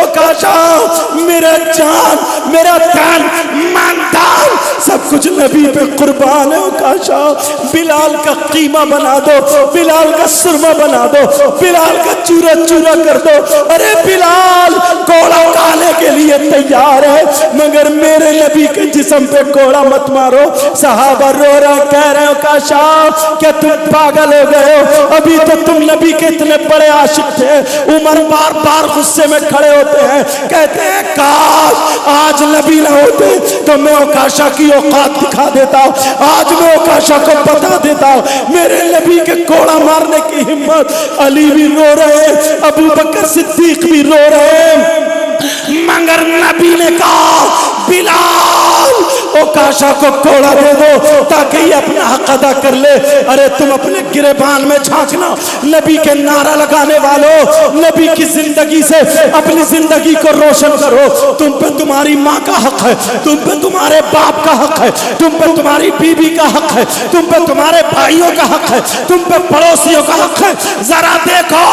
اوکاشا میرا جان، میرا تن، ماندان سب کچھ نبی پہ قربان ہے۔ اوکاشا بلال کا قیمہ بنا دو، بلال کا سرمہ بنا دو، بلال کا چورا چورا کر دو۔ ارے بلال کوڑا کھانے کے لیے تیار ہے مگر میرے نبی کے جسم پہ کوڑا مت مارو۔ صحابہ رو رہا، کہہ رہے ہو کاشا کیا تم پاگل ہو گئے ہو؟ ابھی تو تم نبی کے اتنے بڑے عاشق تھے۔ عمر بار بار غصے میں کھڑے ہوتے ہیں، کہتے ہیں کاش آج نبی نہ ہوتے تو میں اوکاشا کی اوقات دکھا دیتا، آج میں اوکاشا کو بتا دیتا میرے نبی کے کوڑا مارنے کی ہمت۔ علی بھی رو رہے ہیں، ابو بکر صدیق بھی رو رہے ہیں، مگر نبی نے کہا بلال اوکاشا کو کوڑا دے دو تاکہ یہ اپنا حق ادا کر لے۔ ارے تم اپنے گریبان میں جھانکنا، نبی کے نعرہ لگانے والوں، نبی کی زندگی سے اپنی زندگی کو روشن کرو۔ تم پہ تمہاری ماں کا حق ہے، تم پہ تمہارے باپ کا حق ہے، تم پہ تمہاری بیوی کا حق ہے، تم پہ تمہارے بھائیوں کا حق ہے، تم پہ پڑوسیوں کا حق ہے۔ ذرا دیکھو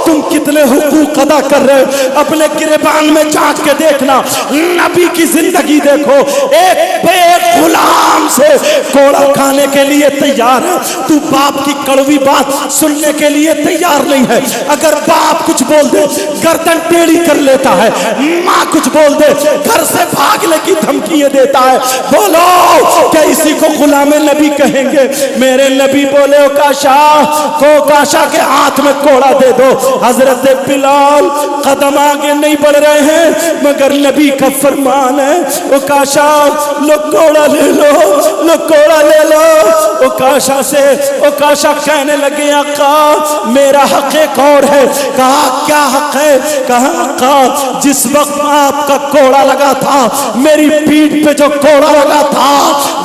تم کتنے حقوق ادا کر رہے ہو، اپنے گریبان میں جھانک کے دیکھنا، نبی کی زندگی دیکھو۔ ایک بے غلام سے کوڑا کھانے کے لیے تیار ہے، تو باپ کی کڑوی بات سننے کے لیے تیار نہیں ہے۔ اگر باپ کچھ بول دے گردن ٹیڑھی کر لیتا ہے، ماں کچھ بول دے گھر سے بھاگنے کی دھمکیاں دیتا ہے۔ بولو کیا اسی کو غلام نبی کہیں گے؟ میرے نبی بولے اوکاشا کو اوکاشا کے ہاتھ میں کوڑا دے دو۔ حضرت بلال قدم آگے نہیں بڑھ رہے ہیں مگر نبی کا فرمان ہے، اوکاشا لو کوڑا لے لو، لو کوڑا لے لو۔ اوکاشا سے اوکاشا کہنے لگے آقا میرا حق ایک اور ہے۔ کہا کیا حق ہے؟ کہا آقا جس وقت آپ کا کوڑا لگا تھا، میری پیٹھ پہ جو کوڑا لگا تھا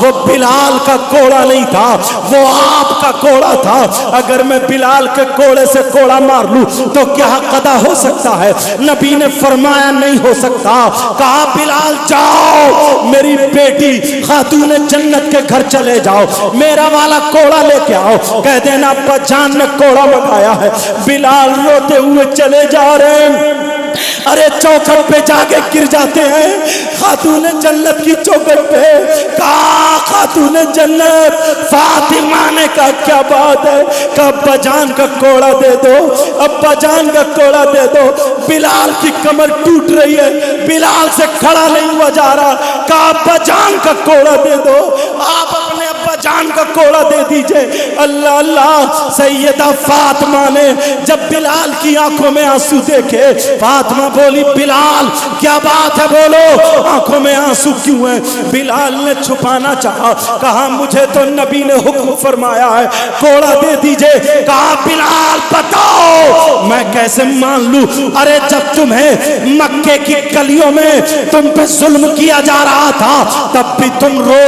وہ بلال کا کوڑا نہیں تھا، وہ آپ کا کوڑا تھا۔ اگر میں بلال کے کوڑے سے کوڑا مار لوں تو کیا حق ادا ہو سکتا ہے؟ نبی نے فرمایا نہیں ہو سکتا۔ کہا بلال جاؤ میری بیٹی خاتون جنت کے گھر چلے جاؤ، میرا والا کوڑا لے کے آؤ، کہہ دینا ابا جان نے کوڑا منگایا ہے۔ بلال روتے ہوئے چلے جا رہے ہیں، ارے چوکھٹ پہ جا کے گر جاتے ہیں خاتون جنت کی چوکھٹ پہ۔ کہا خاتون جنت فاطمہ نے کہا کیا بات ہے؟ کہا ابا جان کا کوڑا دے دو، ابا جان کا کوڑا دے دو۔ بلال کی کمر ٹوٹ رہی ہے، بلال سے کھڑا نہیں ہوا جا رہا۔ کہا ابا جان کا کوڑا دے دو، آپ اپنے ابا جان کا کوڑا دے دیجئے۔ اللہ اللہ، سیدہ فاطمہ نے جب بلال کی آنکھوں میں آنسو دیکھے، فاطمہ بولی بلال کیا بات ہے، بولو آنکھوں میں آنسو کیوں ہیں؟ بلال نے چھپانا چاہا، کہا مجھے تو نبی نے حکم فرمایا ہے کوڑا دے دیجئے۔ کہا بلال بتاؤ میں کیسے مان لوں؟ ارے جب تمہیں مکے کی گلیوں میں تم پہ ظلم کیا جا رہا تھا تب بھی تم رو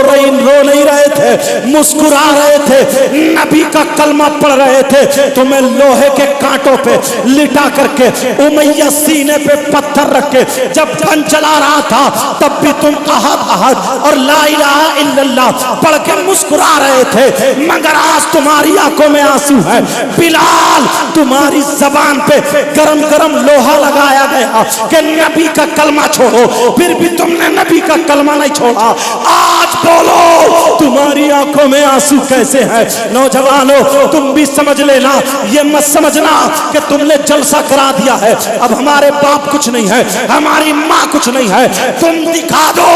نہیں رہے تھے، مسکرا رہے تھے، نبی کا کلمہ پڑھ رہے تھے۔ تمہیں لوہے کے کانٹوں پہ لٹا کر کے امیہ سینے پہ پتھر رکھ کے جب گن چلا رہا تھا تب بھی تم احد احد اور لا الہ الا اللہ پڑھ کے مسکرا رہے تھے، مگر آج تمہاری آنکھوں میں آنسو ہے۔ بلال تمہاری زبان پہ گرم گرم لوہا لگایا گیا کہ نبی کا کلمہ چھوڑو، پھر بھی تم نے نبی کا کلمہ نہیں چھوڑا۔ آج بولو تمہاری آنکھوں میں آنسو کیسے ہیں؟ نوجوانوں تم بھی سمجھ لینا، یہ مت سمجھنا کہ تم نے جلسہ کرا دیا ہے، اب ہمارے باپ کچھ نہیں ہے، ہماری ماں کچھ نہیں ہے۔ تم دکھا دو،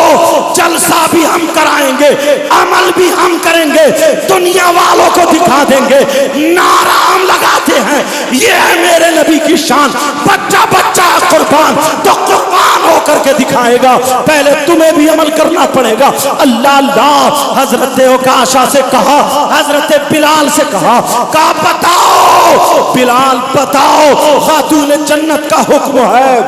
جلسہ بھی ہم کرائیں گے، عمل بھی ہم کریں گے، دنیا والوں کو دکھا دیں گے، نعرہ ہم لگاتے ہیں یہ ہے میرے نبی کی شان۔ بچہ بچہ قربان تو قربان ہو کر کے دکھائے گا، پہلے تمہیں بھی عمل کرنا پڑے گا۔ اللہ اللہ، حضرت اوکاشا سے کہا، حضرت بلال سے کہا بتاؤ بلال بتاؤ خاتون جنت کا حکم ہے۔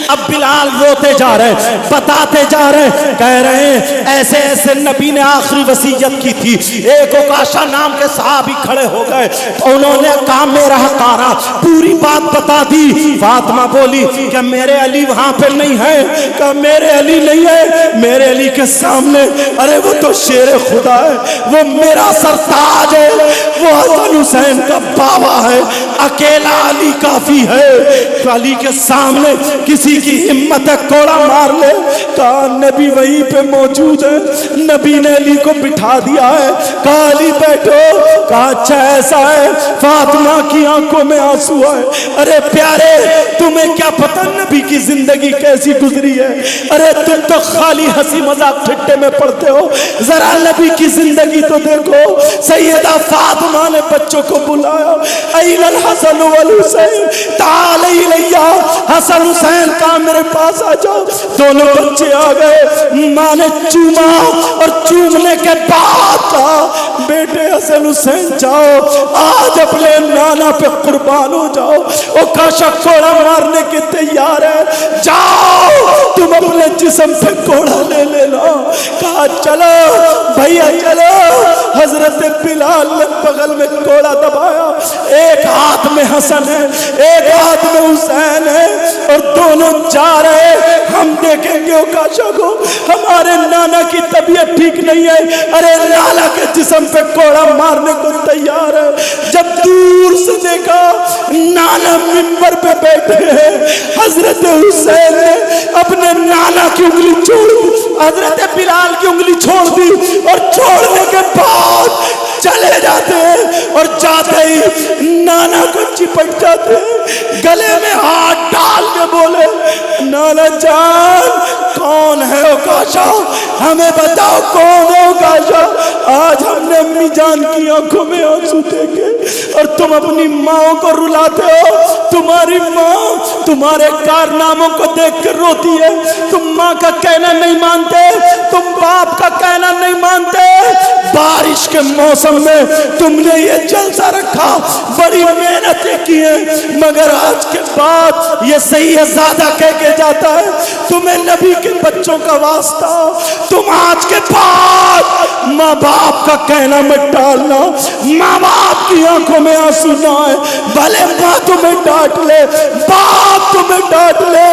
اب بلال روتے جا رہے ہیں، بتاتے جا رہے ہیں، کہہ رہے ہیں ایسے ایسے نبی نے آخری وصیت کی تھی۔ ایک اوکاشا نام کے صحابی کھڑے ہو گئے، انہوں نے کہا میرا حقارہ پوری بات بتا دی۔ فاطمہ بولی کہ میرے علی وہاں پہ نہیں ہے، کہ میرے علی نہیں ہے، میرے علی کے سامنے ارے وہ تو شیر خدا ہے، وہ میرا سرتاج ہے، وہ حسن حسین کا بابا ہے۔ اکیلا علی کافی ہے. علی کے سامنے کسی کی ہمت ہے کوڑا مار لے. کہا نبی وہیں پہ موجود ہے. نبی نے علی کو بٹھا دیا ہے. کہا علی بیٹھو. کہا اچھا ایسا ہے. فاطمہ کی آنکھوں میں آنسو ہے. ارے پیارے تمہیں کیا پتہ نبی کی زندگی کیسی گزری ہے. ارے تم تو خالی ہنسی مذاق ٹھٹے میں پڑتے ہو. ذرا نبی کی زندگی تو دیکھو. سیدہ فاطمہ نے بچوں کو بلایا. این الحسن والحسین تعال الیہ. حسن حسین کہا میرے پاس آ جاؤ. دونوں بچے آ گئے. ماں نے چوما اور چومنے کے بعد کہا بیٹے حسن حسین جاؤ آج اپنے نانا پہ قربان ہو جاؤ. وہ کاشا کوڑا مارنے کے تیار ہے. جاؤ تم اپنے جسم پہ کوڑا لے لینا. کہا چلو بھیا چلو. حضرت بلال نے بغل میں کوڑا دبایا. ایک ہاتھ میں حسن ہے ایک ہاتھ میں حسین ہے اور دونوں جا رہے. ہم دیکھیں گے اوکاشا کو ہمارے نانا کی طبیعت ٹھیک نہیں ہے. ارے لالا کے جسم پہ کوڑا مارنے کو تیار ہے. جب دور سے دیکھا نانا منبر پہ بیٹھے ہیں. حضرت حسین نے اپنے نانا کی انگلی چھوڑ دی. حضرت بلال کی انگلی چھوڑ دی اور چھوڑنے کے بعد چلے جاتے ہیں اور جاتے ہی نانا کو چپٹ جاتے ہیں. گلے میں ہاتھ ڈال کے بولے نانا جان کون ہے اوکاشا ہمیں بتاؤ کون ہے اوکاشا. آج ہم نے امی جان کی آنکھوں میں آنسو دیکھے اور تم اپنی ماں کو رلاتے ہو. تمہاری ماں تمہارے کارناموں کو دیکھ کر روتی ہے. تم ماں کا کہنا نہیں مانتے. تم باپ کا کہنا نہیں مانتے. بارش کے موسم میں تم نے یہ جلسہ رکھا بڑی محنتیں کی ہیں مگر آج کے بعد یہ سید زادہ کہہ کے جاتا ہے تمہیں نبی کے بچوں کا واسطہ. تم آج کے بعد ماں باپ کا کہنا مت ٹالنا. ماں باپ کی آنکھوں میں آنسو نہ آئے. بھلے ماں تمہیں ڈانٹ لے باپ تمہیں ڈانٹ لے.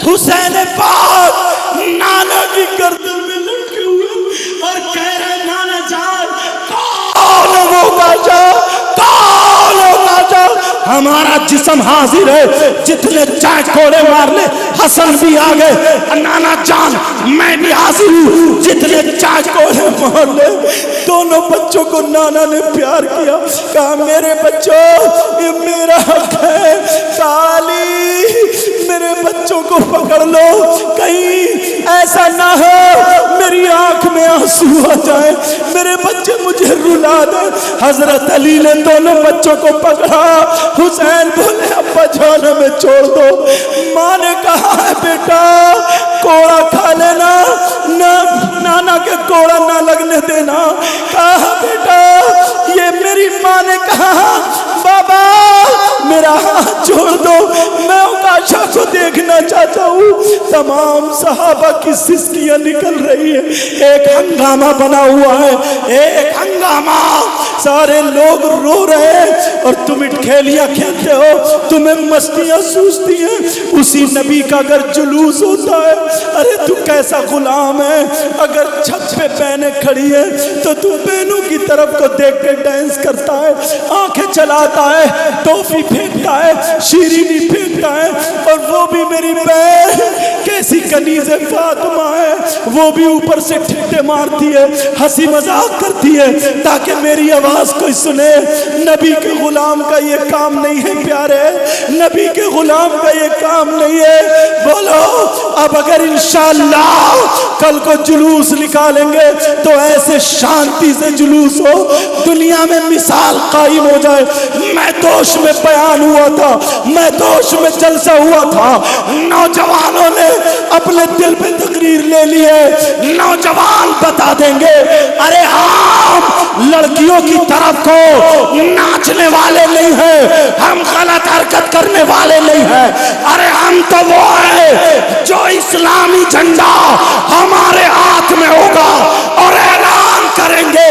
حسین پاک نانا کی گردن میں لٹکے ہوئے اور کہہ رہے نانا جان کون ہے وہ اوکاشا کون ہے اوکاشا. ہمارا جسم حاضر ہے جتنے چاہے کوڑے مار لے. حسن بھی آ گئے. نانا جان میں بھی حاضر ہوں جتنے چاہے کوڑے مار لے. دونوں بچوں کو نانا نے پیار کیا. کہا میرے بچوں یہ میرا حق ہے. کالی میرے بچوں کو پکڑ لو کہیں ایسا نہ ہو میری آنکھ میں آنسو آ جائے میرے بچے مجھے رلا دے. حضرت علی نے دونوں بچوں کو پکڑا. حسین بولے ابا جان ہمیں چھوڑ دو. ماں نے کہا ہے بیٹا کوڑا کھا لینا نانا کے کوڑا نہ لگنے دینا. کہا بیٹا یہ میری ماں نے کہا بابا میرا ہاتھ چھوڑ دو میں اوکاشا کو دیکھنا چاہتا ہوں. تمام صحابہ کی سسکیاں نکل رہی ہیں. ایک ہنگامہ بنا ہوا ہے ایک ہنگامہ. سارے لوگ رو رہے ہیں اور تم کھیلیاں کھیلتے ہو تمہیں مستیاں سوچتی ہیں. اسی نبی کا اگر جلوس ہوتا ہے ارے تو کیسا غلام ہے. اگر چھت پہ بہنیں کھڑی ہیں تو تو بہنوں کی طرف کو دیکھ کے ڈانس کرتا ہے آنکھیں چلاتا ہے ٹوفی پھینکتا ہے شیرینی پھینکتا ہے. اور وہ بھی میری بہن کیسی کنیز فاطمہ ہے وہ بھی اوپر سے ٹھٹے مارتی ہے ہنسی مذاق کرتی ہے تاکہ میری آواز کوئی سنے. نبی کے غلام کا یہ کام نہیں ہے پیارے. نبی کے غلام کا یہ کام نہیں ہے. بولو اب اگر انشاءاللہ کل کو جلوس نکالیں گے تو ایسے شانتی سے جلوس ہو دنیا میں مثال قائم ہو جائے. میں دوش میں بیان ہوا تھا میں دوش میں جلسہ ہوا تھا. نوجوانوں نے اپنے دل پہ تقریر لے لی ہے. نوجوان بتا دیں گے ارے ہم لڑکیوں کی طرف کو ناچنے والے نہیں ہیں ہم غلط حرکت کرنے والے نہیں ہیں. ارے ہم تو وہ ہیں جو اسلامی جھنڈا ہمارے ہاتھ میں ہوگا اور اعلان کریں گے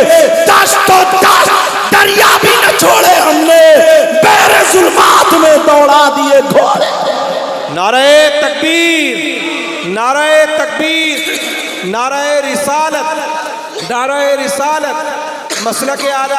دشت و دشت دریا بھی نہ چھوڑے ہم نے بیر ظلمات میں دوڑا دیے گھوڑے. نعرہ تکبیر نعرہ تکبیر نعرہ رسالت نعرہ رسالت مسلک اعلی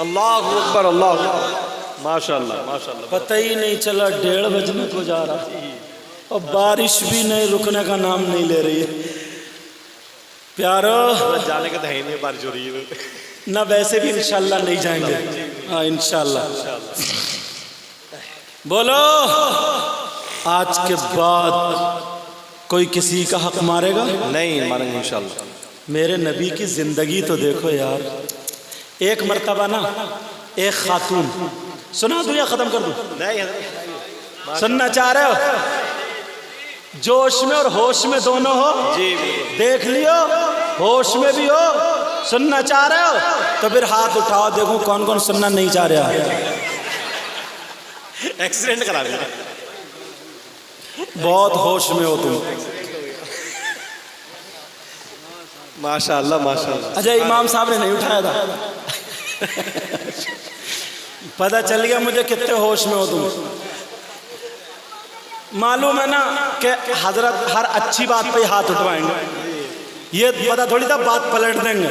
اللہ اکبر اللہ اکبر، ماشاء اللہ ماشاء اللہ۔ پتہ ہی نہیں چلا 1:30 بجنے کو جا رہا، اور بارش بھی نہیں رکنے کا نام نہیں لے رہی ہے۔ پیارو جانے کا تو ہے نہیں، بارش ہو رہی ہے نہ، ویسے بھی انشاءاللہ نہیں جائیں گے، ہاں انشاءاللہ۔ بولو آج کے بعد کوئی کسی کا حق مارے گا؟ نہیں مانیں گے انشاءاللہ۔ میرے نبی کی زندگی تو دیکھو یار، ایک مرتبہ نا ایک خاتون، سنا دوں یا ختم کر دوں؟ نہیں حضرت، سننا چاہ رہے ہو؟ جوش میں اور ہوش میں دونوں ہو، جی دیکھ لیو، ہوش میں بھی ہو، سننا چاہ رہے ہو تو پھر ہاتھ اٹھاؤ، دیکھو کون کون سننا نہیں چاہ رہا۔ ایکسیڈنٹ کرا دیا، بہت ہوش میں ہو تم۔ ماشاء اللہ ماشاء اللہ۔ اچھا امام صاحب نے نہیں اٹھایا تھا، پتہ چل گیا مجھے کتنے ہوش میں ہو تم۔ معلوم ہے نا کہ حضرت ہر اچھی بات پہ ہاتھ اٹھوائیں گے، یہ پتہ تھوڑی تھا بات پلٹ دیں گے،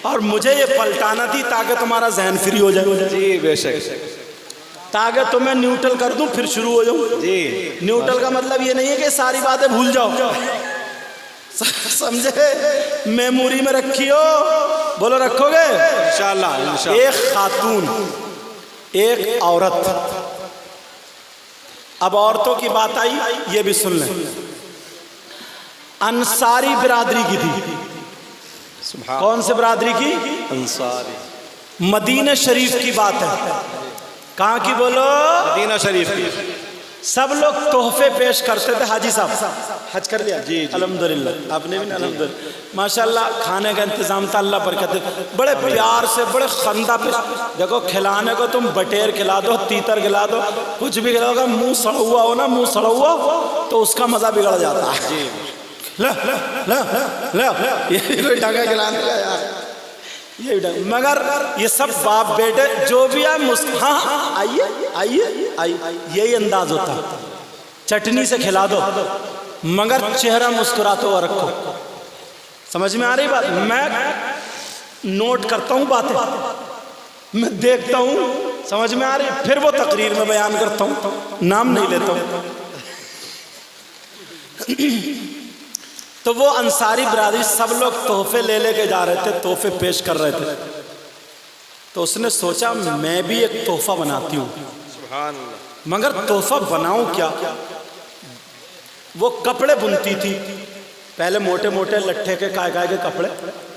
اور مجھے یہ پلٹانا تھی تاکہ تمہارا ذہن فری ہو جائے، جی بے شک، تاکہ تمہیں نیوٹرل کر دوں پھر شروع ہو جاؤں۔ جی نیوٹرل کا مطلب یہ نہیں ہے کہ ساری باتیں بھول جاؤ، سمجھے؟ میموری میں رکھی ہو، بولو رکھو گے انشاءاللہ انشاءاللہ۔ ایک خاتون، ایک عورت، اب عورتوں کی بات آئی، یہ بھی سن لیں۔ انصاری برادری کی تھی، سبحان کون سے برادری کی؟ انصاری، مدینہ شریف کی بات ہے، کہاں کی بولو؟ مدینہ شریف کی۔ سب لوگ تحفے پیش کرتے تھے۔ حاجی صاحب حج کر لیا؟ جی الحمدللہ، آپ نے بھی نا؟ الحمدللہ ماشاءاللہ، کھانے کا انتظام تھا، اللہ برکت دے، بڑے پیار سے، بڑے خندہ پیش۔ دیکھو کھلانے کو تم بٹیر کھلا دو، تیتر کھلا دو، کچھ بھی کھلاؤ گا، منہ سڑا ہوا ہو نا، منہ سڑا ہوا تو اس کا مزہ بگڑ جاتا ہے۔ جی یہ کوئی ڈھنگا کھلانے کا یار، یہ مگر یہ سب باپ بیٹے جو بھی ہے ہاں آئیے آئیے آئیے، یہی انداز ہوتا، چٹنی سے کھلا دو مگر چہرہ مسکراتے ہوا رکھو۔ سمجھ میں آ رہی بات؟ میں نوٹ کرتا ہوں باتیں، میں دیکھتا ہوں، سمجھ میں آ رہی، پھر وہ تقریر میں بیان کرتا ہوں، نام نہیں لیتا ہوں۔ تو وہ انصاری برادری سب لوگ تحفے لے لے کے جا رہے تھے، تحفے پیش کر رہے تھے، تو اس نے سوچا میں بھی ایک تحفہ بناتی ہوں، سبحان اللہ۔ مگر تحفہ بناؤں کیا؟ وہ کپڑے بنتی تھی، پہلے موٹے موٹے لٹھے کے کائے کے کپڑے،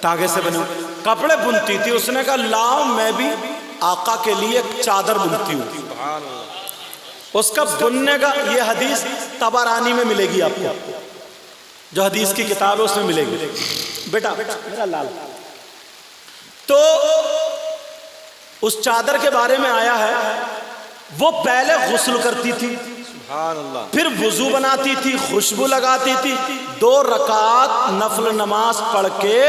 تاگے سے بنے کپڑے بنتی تھی۔ اس نے کہا لاؤ میں بھی آقا کے لیے ایک چادر بنتی ہوں۔ سبحان اللہ۔ اس کا بننے کا یہ حدیث طبرانی میں ملے گی آپ کو، جو حدیث کی کتاب ہے اس میں ملے گی۔ بیٹا میرا لال، تو اس چادر کے بارے میں آیا ہے، وہ پہلے غسل کرتی تھی، سبحان اللہ، پھر وضو بناتی تھی، خوشبو لگاتی تھی، 2 رکعت نفل نماز پڑھ کے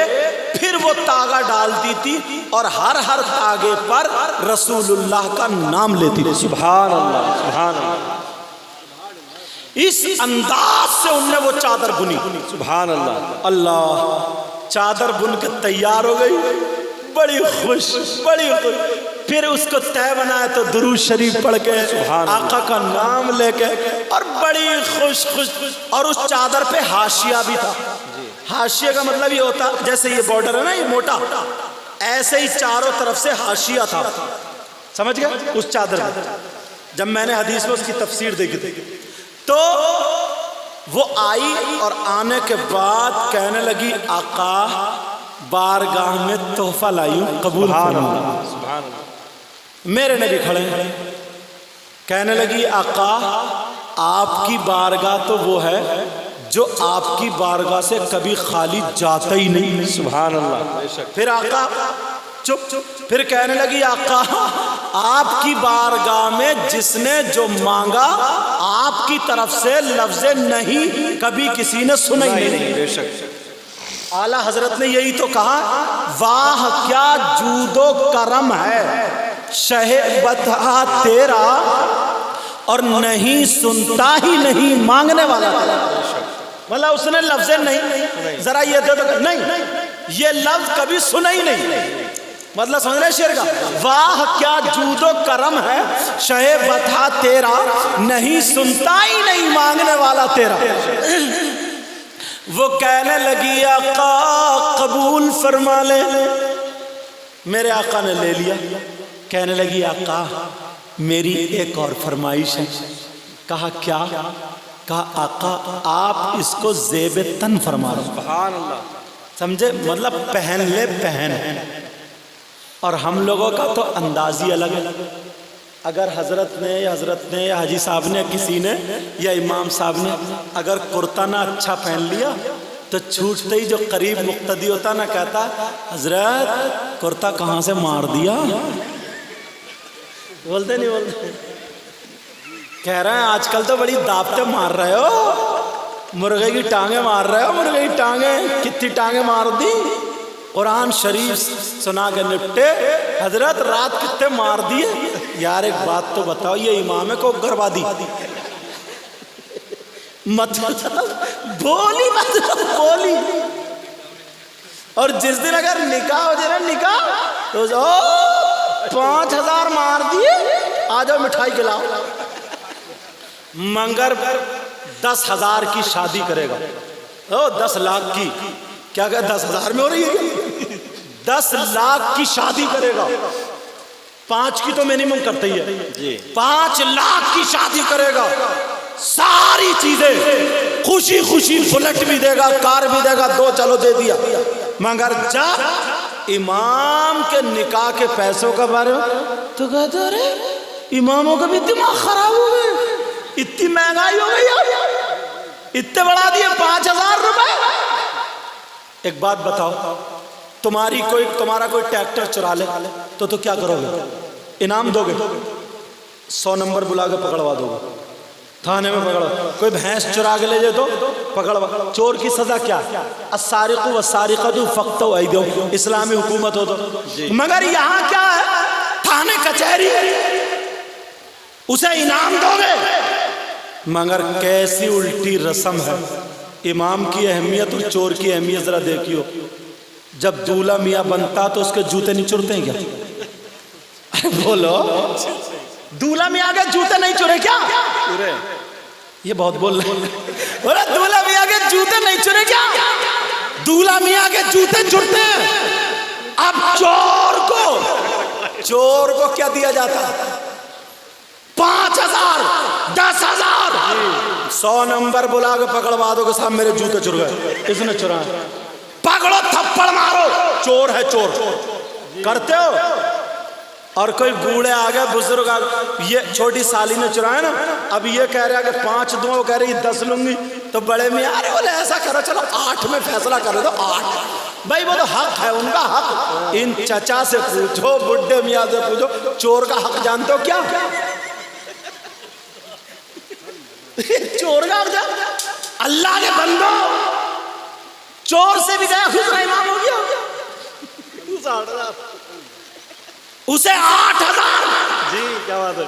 پھر وہ تاگا ڈالتی تھی، اور ہر تاگے پر رسول اللہ کا نام لیتی تھی۔ سبحان اللہ، سبحان اللہ، اس انداز سے انہوں نے وہ چادر بنی۔ سبحان اللہ۔ اللہ، چادر بن کے تیار ہو گئی، بڑی خوش، بڑی خوش، پھر اس کو طے بنایا تو درود شریف پڑھ کے، آقا کا نام لے کے، اور بڑی خوش، اور اس چادر پہ حاشیہ بھی تھا۔ حاشیہ کا مطلب یہ ہوتا، جیسے یہ بارڈر ہے نا، یہ موٹا، ایسے ہی چاروں طرف سے حاشیہ تھا، سمجھ گئے؟ اس چادر میں جب میں نے حدیث میں اس کی تفسیر دیکھی تھی، تو وہ آئی اور آنے کے بعد کہنے لگی آقا بارگاہ میں تحفہ لائی ہوں، قبول فرمائیں۔ میرے نبی کھڑے ہیں، کہنے لگی آقا آپ کی بارگاہ تو وہ ہے جو آپ کی بارگاہ سے کبھی خالی جاتا ہی نہیں۔ سبحان اللہ۔ پھر آقا چپ، پھر کہنے لگی آقا آپ کی بارگاہ میں جس نے جو مانگا آپ کی طرف سے لفظ نہیں کبھی کسی نے سنا ہی نہیں۔ بے شک، اعلیٰ حضرت نے یہی تو کہا، واہ کیا جود و کرم ہے شہ بتا تیرا، اور نہیں سنتا ہی نہیں مانگنے والا۔ مطلب اس نے لفظ نہیں، ذرا یہ دے دو، نہیں، یہ لفظ کبھی سنا ہی نہیں، مطلب سمجھ رہے شعر کا؟ واہ کیا جود و کرم ہے شہ بتا تیرا، نہیں سنتا ہی نہیں مانگنے والا تیرا۔ وہ کہنے لگی آقا قبول فرما لے، میرے آقا نے لے لیا۔ کہنے لگی آقا میری ایک اور فرمائش ہے۔ کہا کیا؟ کہا آقا آپ اس کو زیب تن فرما رہے۔ سبحان اللہ، سمجھے؟ مطلب پہن لے پہن۔ اور ہم لوگوں کا تو انداز ہی الگ ہے۔ اگر حضرت نے یا حاجی صاحب نے کسی نے یا امام صاحب نے اگر کرتا نہ اچھا پہن لیا تو چھوٹتے ہی جو قریب مقتدی ہوتا نہ کہتا حضرت کرتا کہاں سے مار دیا؟ بولتے نہیں بولتے؟ کہہ رہے ہیں آج کل تو بڑی دعوتیں مار رہے ہو، مرغے کی ٹانگیں مار رہے ہو، مرغے کی ٹانگیں کتنی ٹانگیں مار دی؟ قرآن شریف سنا کے نپٹے، حضرت رات کتنے مار دیے؟ یار ایک بات تو بتاؤ، یہ امام کو گروا دی مطلب بولی بولی۔ اور جس دن اگر نکاح ہو جائے نا نکاح تو 5000 مار دیے، آ جاؤ مٹھائی کھلاؤ۔ مگر 10,000 کی شادی کرے گا، 10 لاکھ کی، کیا کہ 10,000 میں ہو رہی ہے؟ 10 لاکھ کی شادی کرے گا، 5 کی تو منیمم کرتے ہی ہے، 5 لاکھ کی شادی کرے گا، ساری چیزیں خوشی خوشی، بلٹ بھی دے گا، کار بھی دے گا، 2 چلو دے دیا۔ مگر جب امام کے نکاح کے پیسوں کا بارے میں تو کہتے ارے اماموں کا بھی دماغ خراب ہو گئے، اتنی مہنگائی ہو گئی، اتنے بڑھا دیے 5,000 روپے۔ ایک بات بتاؤ، تمہارا کوئی ٹریکٹر چرا لے تو کیا کرو گے؟ انعام دو گے؟ 100 نمبر بلا کے پکڑوا دو گے، تھانے میں پکڑو۔ کوئی بھینس چرا کے لے جائے تو پکڑوا۔ چور کی سزا کیا؟ السارق والسارقۃ فاقطعوا ایدیہما، اسلامی حکومت ہو تو۔ مگر یہاں کیا ہے؟ تھانے کچہری، اسے انعام دو گے۔ مگر کیسی الٹی رسم ہے، امام کی اہمیت اور چور کی اہمیت ذرا دیکھیو۔ جب دولہا میاں بنتا تو اس کے جوتے نہیں چرتے ہیں کیا؟ بولو، دولہا میاں کے جوتے نہیں چرے کیا؟ یہ بہت بول رہے ہیں، بولے دولہا میاں کے جوتے نہیں چرے کیا؟ دولہا میاں کے جوتے چرتے ہیں۔ اب چور کو کیا دیا جاتا؟ 5,000، 10,000، 100 نمبر بلا کے پکڑوا دو کہ صاحب میرے جوتے چر گئے، اس نے چرائے، پکڑو تھپڑ مارو، چور ہے چور۔ کرتے ہو؟ اور کوئی بوڑھے آگے بزرگ آگے، یہ چھوٹی سالی نے چرائے نا، اب یہ کہہ رہا کہ 5 دوں، وہ کہہ رہی 10 لوں گی، تو بڑے میاں ارے بولے ایسا کرو چلو 8 میں فیصلہ کرو، تو 8 بھائی وہ تو حق ہے ان کا حق۔ ان چچا سے پوچھو، بڈھے میاں سے پوچھو، چور کا حق جانتے ہو کیا؟ چور کا حق جانتے ہو؟ اللہ کے بندو، چور سے بھی گیا خود امام ہو گیا، اسے 8,000، جی کیا بات ہے،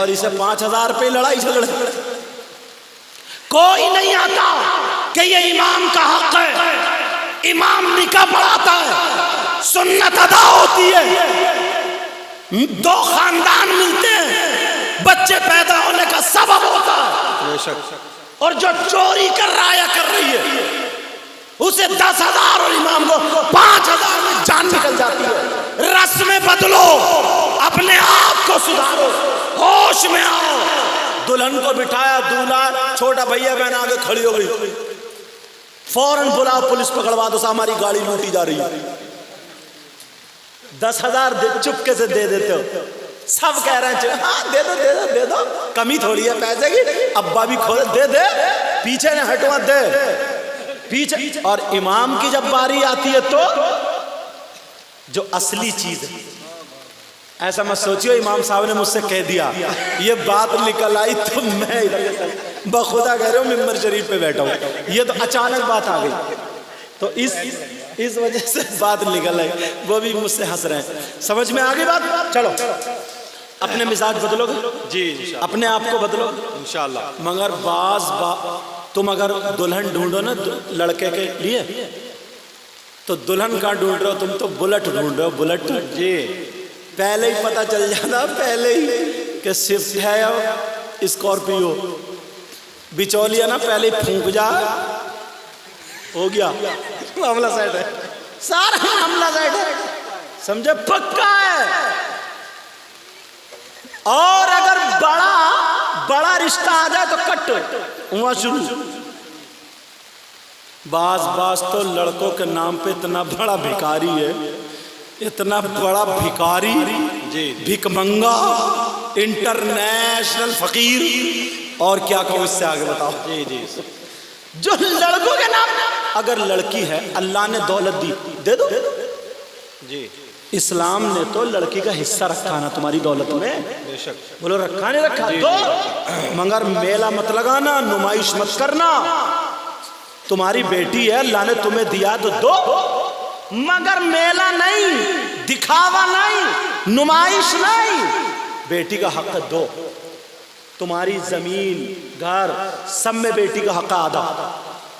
اور اسے 5,000 پہ لڑائی سے لڑے۔ کوئی نہیں آتا کہ یہ امام کا حق ہے، امام نکاح پڑھاتا ہے، سنت ادا ہوتی ہے، 2 خاندان ملتے ہیں، بچے پیدا ہونے کا سبب ہوتا ہے۔ اور جو چوری کر رہا یا کر رہی ہے اسے 10,000 اور امام کو 5,000 میں جان نکل جاتی ہے۔ رسمیں بدلو، اپنے آپ کو سدھارو، ہوش میں آؤ۔ دلہن کو بٹھایا، دولہا چھوٹا بھیا بہن آگے کھڑی ہو گئی، فوراً بلاؤ پولیس پکڑوا دو، ہماری گاڑی لوٹی جا رہی ہے۔ 10,000 چپکے سے دے دیتے ہو، سب کہہ رہے ہیں ہاں دے دو دے دو دے دو، کمی تھوڑی ہے پیسے کی، ابا بھی کھول دے دے، پیچھے نہ ہٹوا دے پیچھے۔ اور امام کی جب باری آتی ہے تو جو اصلی چیز ہے، ایسا مت سوچیو امام صاحب نے مجھ سے کہہ دیا یہ بات نکل آئی تو میں بخدا کہہ رہا ہوں ممبر شریف پہ بیٹھا ہوں، یہ تو اچانک بات آ گئی، تو اس وجہ سے بات نکل آئی، وہ بھی مجھ سے ہنس رہے ہیں۔ سمجھ میں آ گئی بات؟ چلو اپنے مزاج بدلو گے جی، اپنے آپ کو بدلو انشاءاللہ۔ مگر تم اگر دلہن ڈھونڈو نا لڑکے کے لیے تو دلہن کہاں ڈھونڈ رہے ہو تم؟ تو بلٹ ڈھونڈ رہے ہو، بلٹ جی پہلے ہی پتہ چل جاتا، پہلے ہی کہ سوئفٹ ہے یا اسکارپیو، بچولیا نا پہلے ہی پھونک جا، ہو گیا معاملہ سیٹ ہے، سارا معاملہ سیٹ ہے، سمجھے، پکا ہے۔ اور اگر بڑا رشتہ آ جائے تو کٹ وہاں شروع۔ بعض تو لڑکوں کے نام پہ اتنا بڑا بھکاری ہے، اتنا بڑا بھکاری، بھک منگا، انٹرنیشنل فقیر، اور کیا کہوں اس سے آگے بتاؤ۔ جو لڑکوں کے نام، اگر لڑکی ہے اللہ نے دولت دی دے دو جی، اسلام نے تو لڑکی کا حصہ رکھا نا تمہاری دولت میں، بولو رکھا نہیں رکھا دو، مگر میلہ مت لگانا، نمائش مت کرنا، تمہاری بیٹی ہے اللہ نے تمہیں دیا تو دو، مگر میلہ نہیں، دکھاوا نہیں، نمائش نہیں، بیٹی کا حق دو، تمہاری زمین گھر سب میں بیٹی کا حق آدھا،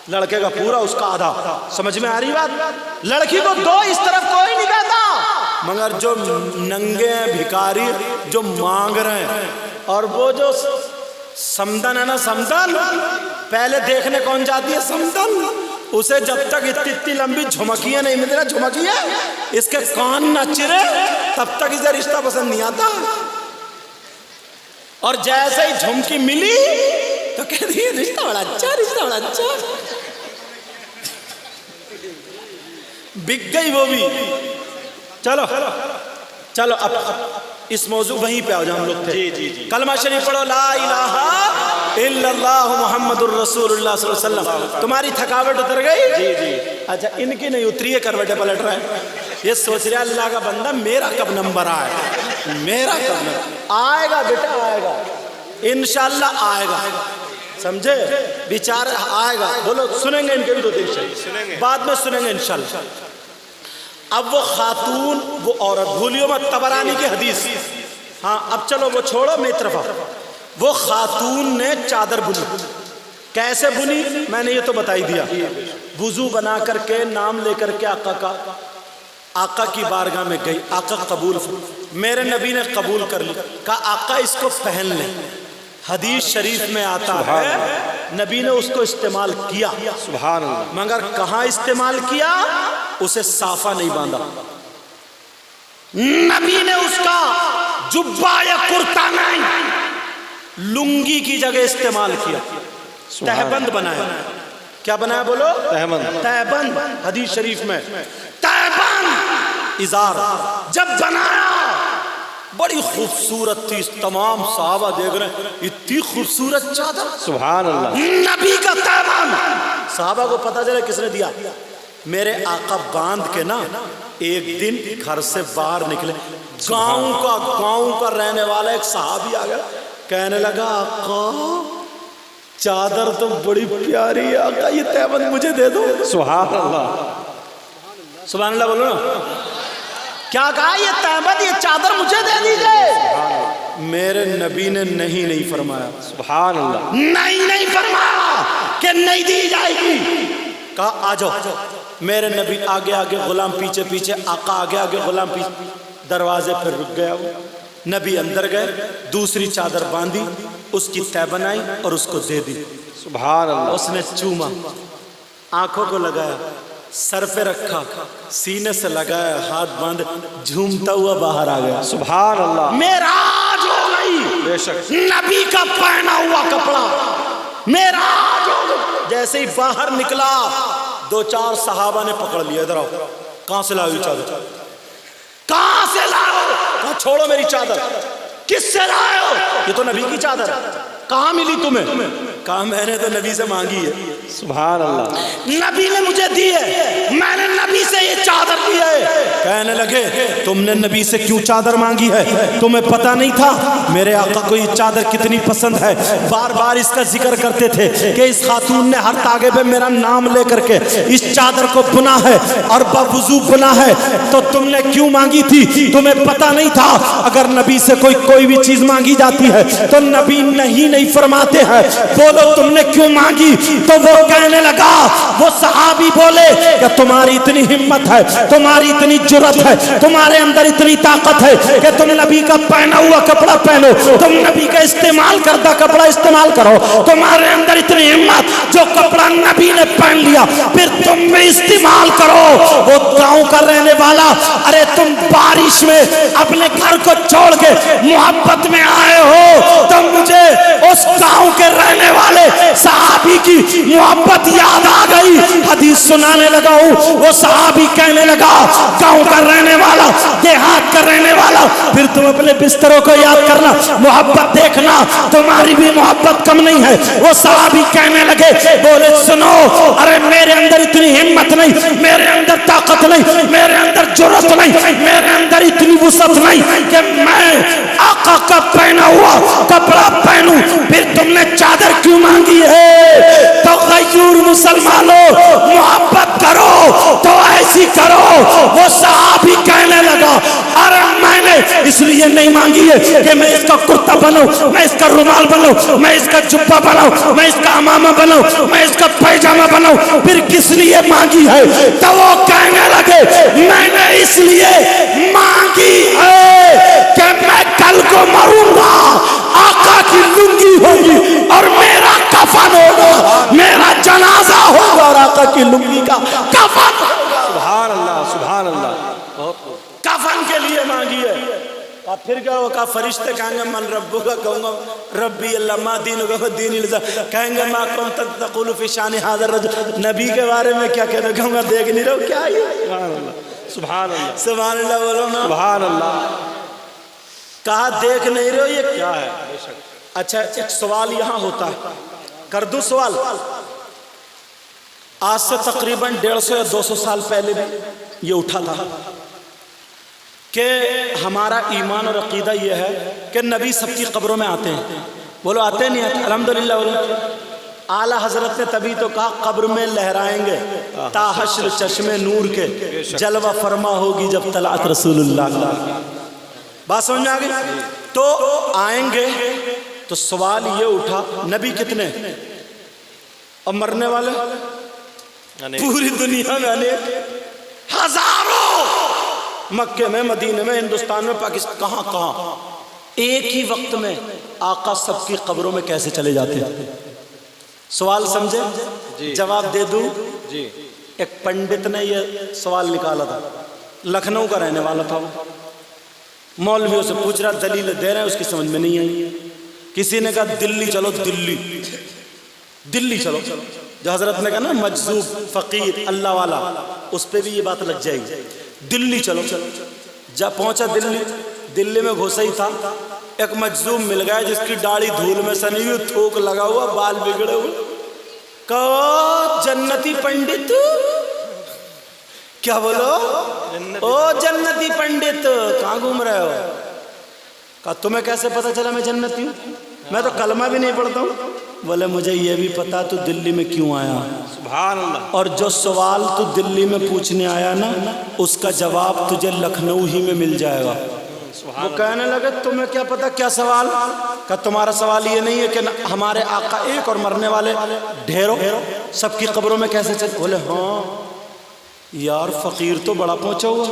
لڑکے کا پورا اس کا آدھا، سمجھ میں آ رہی بات؟ لڑکی کو دو، اس طرف کوئی نہیں کہتا، مگر جو ننگے ہیں بھکاری جو مانگ رہے ہیں، اور وہ جو سمدن ہے نا، سمدن پہلے دیکھنے کون جاتی ہے؟ سمدن، اسے جب تک اتنی لمبی جھمکیاں نہیں ملتی نا، جھمکیاں اس کے کان نہ چرے تب تک اسے رشتہ پسند نہیں آتا، اور جیسے ہی جھمکی ملی تو کہتی ہے رشتہ بڑا اچھا، رشتہ بڑا اچھا، بک گئی وہ بھی۔ چلو اب اس موضوع وہیں پہ آؤ جہاں ہم لوگ تھے۔ کلمہ شریف پڑھو، لا الہ الا اللہ محمد الرسول اللہ صلی اللہ علیہ وسلم۔ تمہاری تھکاوٹ اتر گئی؟ جی اچھا، ان کی نہیں اتری ہے، کروٹیں پلٹ رہے ہیں، یہ سوچ رہا اللہ کا بندہ میرا کب نمبر آئے، میرا کب نمبر آئے گا، بیٹا آئے گا انشاءاللہ، آئے گا، سمجھے، بیچارہ آئے گا۔ بولو سنیں گے ان کے بھی دو تین، بعد میں سنیں گے انشاءاللہ۔ اب وہ خاتون، وہ عورت، بھولیو مت طبرانی کی حدیث، ہاں اب چلو وہ چھوڑو، میری طرف آؤ۔ وہ خاتون نے چادر بنی، کیسے بنی میں نے یہ تو بتائی دیا، وضو بنا کر کے نام لے کر کے آقا کی بارگاہ میں گئی، آقا قبول، میرے نبی نے قبول کر لی، کہا آقا اس کو پہن لیں، حدیث شریف میں آتا ہے نبی نے اس کو استعمال کیا، سبحان اللہ، مگر کہاں استعمال کیا؟ اسے صافہ نہیں باندھا، نبی نے اس کا جبہ یا کرتا نہیں، لنگی کی جگہ استعمال کیا، تہبند بنایا۔ کیا بنایا بولو؟ تہبند، حدیث شریف میں تہبند ازار جب بنایا، بڑی خوبصورت تھی، تمام صحابہ دیکھ رہے ہیں اتنی خوبصورت چادر، سبحان اللہ، نبی کا تہبند۔ صحابہ کو پتہ چلا کس نے دیا؟ میرے آقا باندھ کے نا ایک دن گھر سے باہر نکلے، گاؤں کا رہنے والا ایک صحابی آ گیا، کہنے لگا آقا چادر تو بڑی پیاری ہے، آقا یہ تہبند مجھے دے دو۔ سبحان اللہ، سبحان اللہ بولو نا، کیا کہا؟ یہ تہبند، یہ چادر مجھے دے دیجئے۔ میرے نبی نے نہیں فرمایا، سبحان اللہ، نہیں فرمایا کہ نہیں دی جائے گی، کہا آ جاؤ۔ میرے نبی آگے آگے، غلام پیچھے پیچھے، آقا آگے آگے، غلام پیچھے، دروازے پر رک گیا وہ، نبی اندر گئے، دوسری چادر باندھی، اس کی تہ بنائی اور اس کو دے دی، سبحان اللہ۔ اس نے چوما، آنکھوں کو لگایا، سر پہ رکھا، سینے سے لگایا، ہاتھ باندھ، جھومتا ہوا باہر آ گیا، سبحان اللہ۔ معراج ہو گئی، بے شک، نبی کا پہنا ہوا کپڑا معراج ہو گئی۔ جیسے ہی باہر نکلا، دو چار صحابہ نے پکڑ لیا، ادھر آؤ، کہاں سے لاؤ یہ چادر؟ کہاں سے لاؤ؟ کہا چھوڑو میری چادر۔ کس سے لائے ہو؟ یہ تو نبی کی چادر ہے، کہاں ملی تمہیں؟ کہا میں نے تو نبی سے مانگی ہے، سبحان اللہ، نبی نے مجھے دی ہے، میں نے نبی سے یہ چادر دی ہے۔ کہنے لگے تم نے نبی سے کیوں چادر مانگی ہے؟ تمہیں پتہ نہیں تھا میرے آقا کو یہ چادر کتنی پسند ہے؟ بار بار اس کا ذکر کرتے تھے کہ اس خاتون نے ہر تاغے پہ میرا نام لے کر کے اس چادر کو بنا ہے اور باوضو بنا ہے، تو تم نے کیوں مانگی تھی؟ تمہیں پتہ نہیں تھا اگر نبی سے کوئی بھی چیز مانگی جاتی ہے تو نبی نہیں فرماتے ہیں؟ بولو بولو تم نے کیوں مانگی؟ تو وہ کہنے لگا، وہ صحابی بولے کہ تمہاری اتنی ہمت ہے، تمہاری اتنی جرت ہے، تمہارے اندر اتنی طاقت ہے کہ تم نبی کا پہنا ہوا کپڑا پہنو، تم نبی کا استعمال کردہ کپڑا استعمال کرو، تمہارے اندر اتنی ہمت، جو کپڑا نبی نے پہن لیا پھر تم بھی استعمال کرو۔ وہ گاؤں کا رہنے والا، ارے تم بارش میں اپنے گھر کو چھوڑ کے محبت میں آئے ہو تو مجھے اس گاؤں کے رہنے والے صحابی کی محبت یاد آ گئی، حدیث سنانے لگا ہوں۔ وہ صحابی کہنے لگا، گاؤں کا رہنے والا، دیہات کا رہنے والا، پھر تم اپنے بستروں کو یاد کرنا، محبت دیکھنا، تمہاری بھی محبت کم نہیں ہے۔ وہ صحابی کہنے لگے، بولے سنو، ارے میرے اندر اتنی ہمت نہیں، میرے اندر طاقت نہیں، میرے اندر جرت نہیں، میرے اندر اتنی وسعت نہیں کہ میں آقا کا پہنا ہوا کپڑا پہنوں، پھر تم نے چادر کیوں مانگی ہے؟ تو غیور مسلمانوں، محبت کرو تو ایسی کرو۔ وہ صحابی کہنے لگا، ارے میں نے اس لیے نہیں مانگی ہے کہ میں اس کا کرتا بناؤں، میں اس کا رومال بناؤں، میں اس کا جبہ بناؤں، میں اس کا امامہ بناؤں، میں اس کا پیجامہ بناؤں، پھر کس لیے مانگی ہے؟ تو وہ کہنے لگے، میں نے اس لیے مانگی ہے کہ میں کل کو مروں گا، آقا کی لنگی ہوگی اور میرا کفن ہوگا، میرا جنازہ ہوگا اور آقا کی لنگی کا کفن ہوگا۔ سبحان اللہ، سبحان اللہ، بہت کفن کے لیے مانگی ہے۔ اور پھر کیا ہوگا؟ فرشتے کہیں گے من ربو کا، کہوں گا ربی اللہ، ما دینو کا دین اللہ، کہیں گے ما کنت تقول فی شان ھذا الرجل، نبی کے بارے میں کیا کہتے؟ کہوں گا دیکھ نہیں رہو کیا ہے؟ سبحان اللہ، سبحان اللہ، سبحان اللہ بولو نا، سبحان اللہ، کہا دیکھ نہیں رہو یہ کیا ہے؟ بے شک۔ اچھا ایک سوال یہاں ہوتا ہے، کر دوں سوال؟ آج سے تقریباً 150 یا 200 سال پہلے بھی یہ اٹھا تھا کہ ہمارا ایمان اور عقیدہ یہ ہے کہ نبی سب کی قبروں میں آتے ہیں۔ بولو آتے نہیں آتے؟ الحمدللہ بولو۔ اعلیٰ حضرت نے تبھی تو کہا قبر میں لہرائیں گے تا حشر چشم نور کے، جلوہ فرما ہوگی جب طلعت رسول اللہ۔ بات سمجھ میں آ گئی؟ تو آئیں گے تو سوال یہ اٹھا، نبی کتنے اور مرنے والے پوری دنیا میں انیک، ہزاروں، مکے میں، مدینے میں، ہندوستان میں، پاکستان، کہاں کہاں، ایک ہی وقت میں آقا سب کی قبروں میں کیسے چلے جاتے ہیں؟ سوال سمجھے؟ جواب دے دوں؟ جی۔ ایک پنڈت نے یہ سوال نکالا تھا، لکھنؤ کا رہنے والا تھا، مولویوں سے پوچھ رہا، دلیل دے رہے ہیں، اس کی سمجھ میں نہیں آئی۔ کسی نے کہا دلی چلو، دلی چلو، جو حضرت نے کہا نا مجذوب فقیر اللہ والا، اس پہ بھی یہ بات لگ جائے گی، دلی چلو۔ جب پہنچا دلی میں گھسا ہی تھا، ایک مجذوب مل گیا جس کی داڑھی دھول میں سنی ہوئی، تھوک لگا ہوا، بال بگڑے ہوئے، کہا جنتی پنڈت، کیا بولو؟ او جنتی پنڈت کہاں گھوم رہے ہو؟ کہا تمہیں کیسے پتا چلا میں جنتی ہوں؟ میں تو کلمہ بھی نہیں پڑھتا ہوں۔ بولے مجھے یہ بھی پتا تو دلی میں کیوں آیا، سبحان اللہ، اور جو سوال تو دلی میں پوچھنے آیا نا اس کا جواب تجھے لکھنؤ ہی میں مل جائے گا۔ وہ کہنے لگے تمہیں کیا پتا کیا سوال؟ کہ تمہارا سوال یہ نہیں ہے کہ ہمارے آقا ایک اور مرنے والے ڈھیروں سب کی قبروں میں کیسے چلے؟ بولے ہاں یار فقیر تو بڑا پہنچا ہوا۔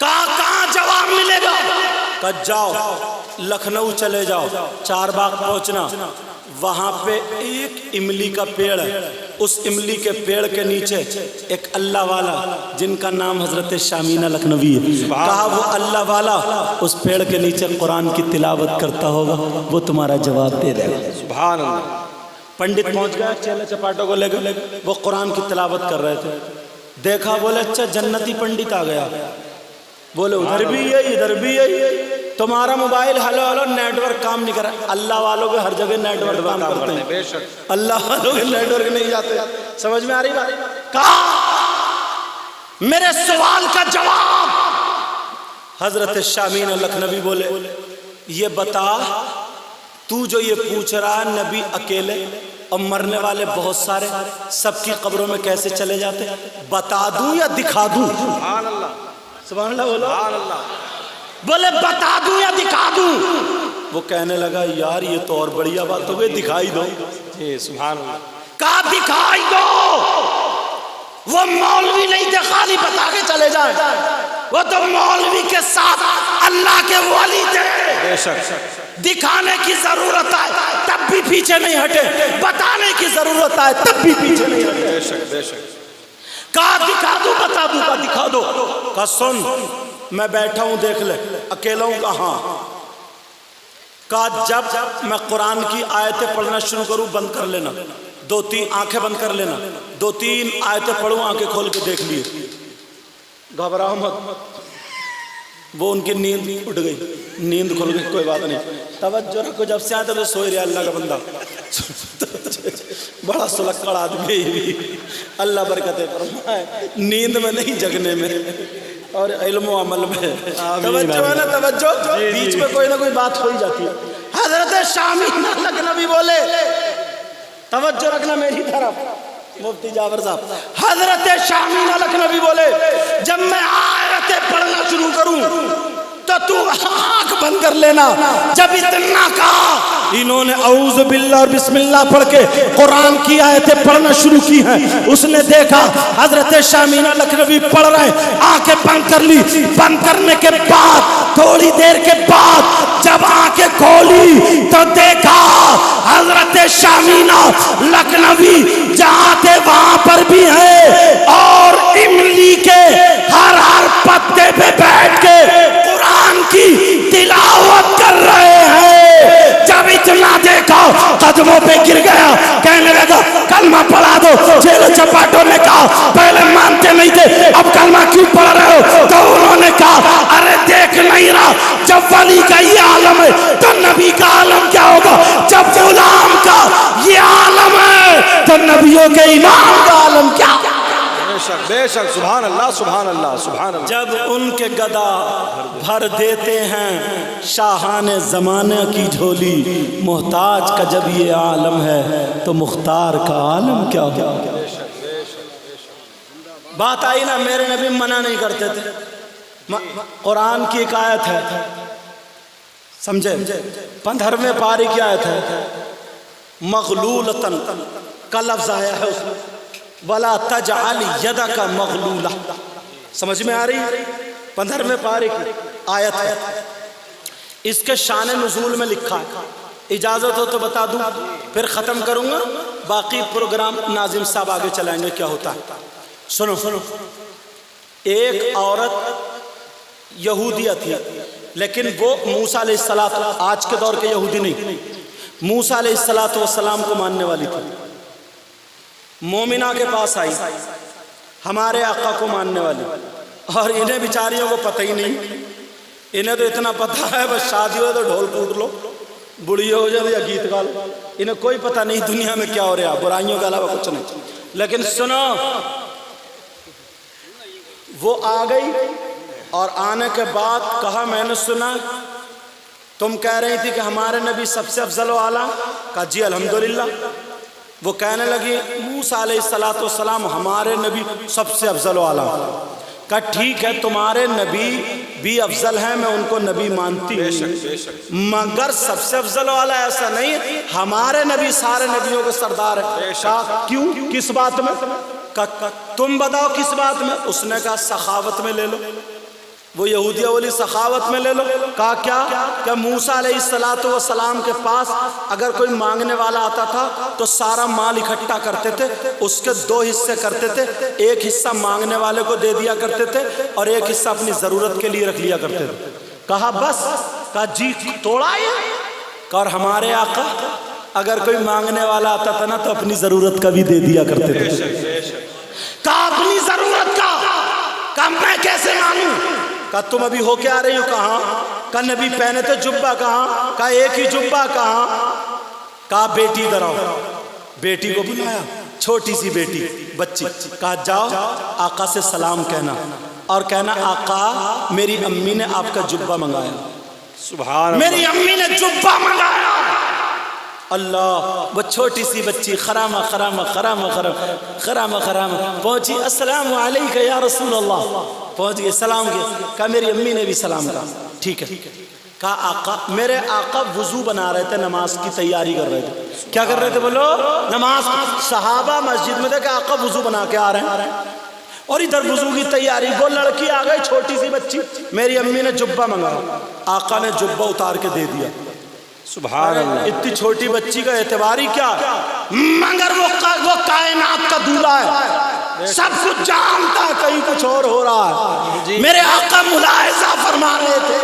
کہاں جواب ملے گا؟ کہ جاؤ لکھنؤ چلے جاؤ، چار باغ پہنچنا، وہاں پہ ایک املی کا پیڑ ہے، اس املی کے پیڑ کے نیچے ایک اللہ والا جن کا نام حضرت شامینہ لکھنوی ہے، کہا وہ اللہ والا اس پیڑ کے نیچے قرآن کی تلاوت کرتا ہوگا، وہ تمہارا جواب دے دے گا۔ سبحان اللہ۔ پنڈت پہنچ گیا، چیلے چپاٹوں کو لے گئے، وہ قرآن کی تلاوت کر رہے تھے، دیکھا، بولے اچھا جنتی پنڈت آ گیا، بولے ادھر بھی ہے ادھر بھی ہے، تمہارا موبائل ہلو نیٹ ورک کام نہیں کر رہا۔ اللہ والوں کے ہر جگہ نیٹ ورک کام کرتے ہیں، بے شک اللہ والوں کے نیٹ ورک نہیں جاتے۔ سمجھ میں آ رہی بات؟ کہا میرے سوال کا جواب۔ حضرت شامین لکھنوی بولے یہ بتا تو جو یہ پوچھ رہا نبی اکیلے اور مرنے والے بہت سارے سب کی قبروں میں کیسے چلے جاتے، بتا دوں یا دکھا دوں؟ سبحان اللہ، سبحان اللہ بولو۔ سبحان اللہ۔ بولے بتا دوں یا دکھا دوں؟ وہ کہنے لگا یار یہ تو اور بڑھیا بات ہو گئی، دکھائی دو۔ جی سبحان اللہ۔ کہا دکھائی دو۔ وہ مولوی نہیں تھے خالی بتا کے چلے جائیں، وہ تو مولوی کے ساتھ اللہ کے ولی تھے۔ بے شک دکھانے کی ضرورت ہے تب بھی پیچھے نہیں ہٹے، بتانے کی ضرورت ہے تب بھی پیچھے نہیں ہٹے۔ بے شک بے شک۔ کہا دکھا دو، بتا دوں، کہا دکھا دو۔ کہا سن میں بیٹھا ہوں دیکھ لے، اکیلا ہوں؟ کہا ہاں۔ کہا جب میں قرآن کی آیتیں پڑھنا شروع کروں بند کر لینا، 2-3 آنکھیں بند کر لینا، 2-3 آیتیں پڑھوں آنکھیں کھول کے دیکھ لیے، گھبراؤ مت۔ وہ ان کی نیند اٹھ گئی، نیند کھل گئی، کوئی بات نہیں، توجہ رکھو، جب سے آئے تب سو ہی رہا اللہ کا بندہ، بڑا سلکڑ آدمی، اللہ برکتیں فرمائے، نیند میں نہیں جگنے میں اور علم و عمل میں۔ توجہ ہے نا، توجہ، بیچ میں کوئی نہ کوئی بات ہو ہی جاتی ہے۔ حضرت شامی نبی بولے، توجہ رکھنا میری طرف، مفتی جعفر صاحب، حضرت شامی نبی بولے جب میں آیتیں پڑھنا شروع کروں تو آنکھ بند کر لینا۔ جب اتنا کہا، انہوں نے اعوذ باللہ اور بسم اللہ پڑھ کے قرآن کی آیتیں پڑھنا شروع کی ہیں۔ اس نے دیکھا حضرت شامینہ لکھنوی پڑھ رہے ہیں، آنکھیں بند کر لی۔ بند کرنے کے بعد تھوڑی دیر کے بعد جب آنکھیں کھولی تو دیکھا حضرت شامینہ لکھنوی جہاں تھے وہاں پر بھی ہیں اور املی کے ہر پتے پہ بیٹھ کے قرآن کی تلاوت کر رہے ہیں۔ جب اتنا دیکھا قدموں پہ گر گیا، کہنے لگا کلمہ پڑھا دو۔ جیل چپاٹوں نے کہا پہلے مانتے نہیں تھے، اب کلمہ کیوں پڑھ رہے ہو؟ تو انہوں نے کہا ارے دیکھ نہیں رہا، جب ولی کا یہ عالم ہے تو نبی کا عالم کیا ہوگا؟ جب غلام کا یہ عالم ہے تو نبیوں کے امام کا عالم کیا ہوگا؟ بے شک سبحان اللہ سبحان اللہ سبحان اللہ۔ جب ان کے گدا بھر دیتے ہیں شاہان زمانے کی جھولی، محتاج کا جب یہ عالم ہے تو مختار کا عالم کیا ہوگا؟ بات آئی نا، میرے نبی منع نہیں کرتے تھے۔ قرآن کی ایک آیت ہے، سمجھے، 15ویں پارے کی آیت ہے، مغلولتن کا لفظ آیا ہے اس میں، وَلَا تَجْعَلْ يَدَكَ مَغْلُولَةً، سمجھ میں آ رہی؟ 15ویں پارے کی آیت ہے۔ اس کے شان نزول میں لکھا ہے، اجازت ہو تو بتا دوں پھر ختم کروں گا، باقی پروگرام ناظم صاحب آگے چلائیں گے کیا ہوتا ہے۔ سنو، ایک عورت یہودیہ تھی، لیکن وہ موسیٰ علیہ السلام، آج کے دور کے یہودی نہیں، موسیٰ علیہ السلام کو ماننے والی تھی۔ مومنہ کے پاس آئی، ہمارے آقا کو ماننے والی، اور انہیں بیچاریوں کو پتہ ہی نہیں، انہیں تو اتنا پتہ ہے بس شادی ہو تو ڈھول پوٹ لو، بڑھی ہو جائے یا گیت گا لو، انہیں کوئی پتہ نہیں دنیا میں کیا ہو رہا، برائیوں کے علاوہ کچھ نہیں۔ لیکن سنو، وہ آ گئی اور آنے کے بعد کہا میں نے سنا تم کہہ رہی تھی کہ ہمارے نبی سب سے افضل و اعلیٰ، کہا جی الحمدللہ۔ وہ کہنے لگی موسیٰ علیہ السلام ہمارے نبی سب سے افضل و اعلیٰ، کہا ٹھیک ہے تمہارے نبی بھی افضل ہیں، میں ان کو نبی مانتی ہوں، مگر سب سے افضل و اعلیٰ ایسا نہیں، ہمارے نبی سارے نبیوں کے سردار ہیں۔ کہا کیوں، کس بات میں؟ کہا تم بتاؤ کس بات میں؟ اس نے کہا سخاوت میں لے لو، وہ یہودیہ والی سخاوت میں لے لو۔ کہا کیا؟ کہ موسیٰ علیہ السلام کے پاس اگر کوئی مانگنے والا آتا تھا تو سارا مال اکٹھا کرتے تھے، اس کے 2 حصے کرتے تھے، ایک حصہ مانگنے والے کو دے دیا کرتے تھے اور ایک حصہ اپنی ضرورت کے لیے رکھ لیا کرتے تھے۔ کہا بس؟ کہا جی توڑا یہ؟ کہا اور ہمارے آقا اگر کوئی مانگنے والا آتا تھا نا تو اپنی ضرورت کا بھی دے دیا کرتے تھے۔ کہا اپنی ضرورت کا؟ کہا میں کیسے مانوں؟ کہا تم ابھی ہو کے آ رہی ہو؟ کہاں؟ کہا نبی پہنے تھے جبہ، کہاں؟ کہا ایک ہی جبہ، کہاں؟ کہا بیٹی ادھر آؤ، بیٹی کو بلایا، چھوٹی سی بیٹی بچی، کہا جاؤ آقا سے سلام کہنا اور کہنا آقا میری امی نے آپ کا جبہ منگایا، سبحان اللہ، میری امی نے جبہ منگایا۔ اللہ، وہ چھوٹی سی بچی خرامہ خرامہ خرامہ خرامہ خرامہ پہنچی، السلام علیکم یا رسول اللہ، پہنچ گئے، سلام کیا، کہا میری امی نے بھی سلام کہا، ٹھیک ہے کہا آقا، میرے آقا وضو بنا رہے تھے، نماز کی تیاری کر رہے تھے. کیا کر رہے تھے بولو؟ نماز. صحابہ مسجد میں تھے کہ آقا وضو بنا کے آ رہے ہیں اور ادھر وضو کی تیاری. وہ لڑکی آ گئی چھوٹی سی بچی، میری امی نے جبہ منگایا، آقا نے جبہ اتار کے دے دیا. سبحان اللہ. اتنی چھوٹی بچی کا اعتبار ہی کیا، مگر وہ کائنات کا دولہا ہے، سب کچھ جانتا ہے، کہیں کچھ اور ہو رہا ہے. میرے آقا ملاحظہ فرما رہے تھے.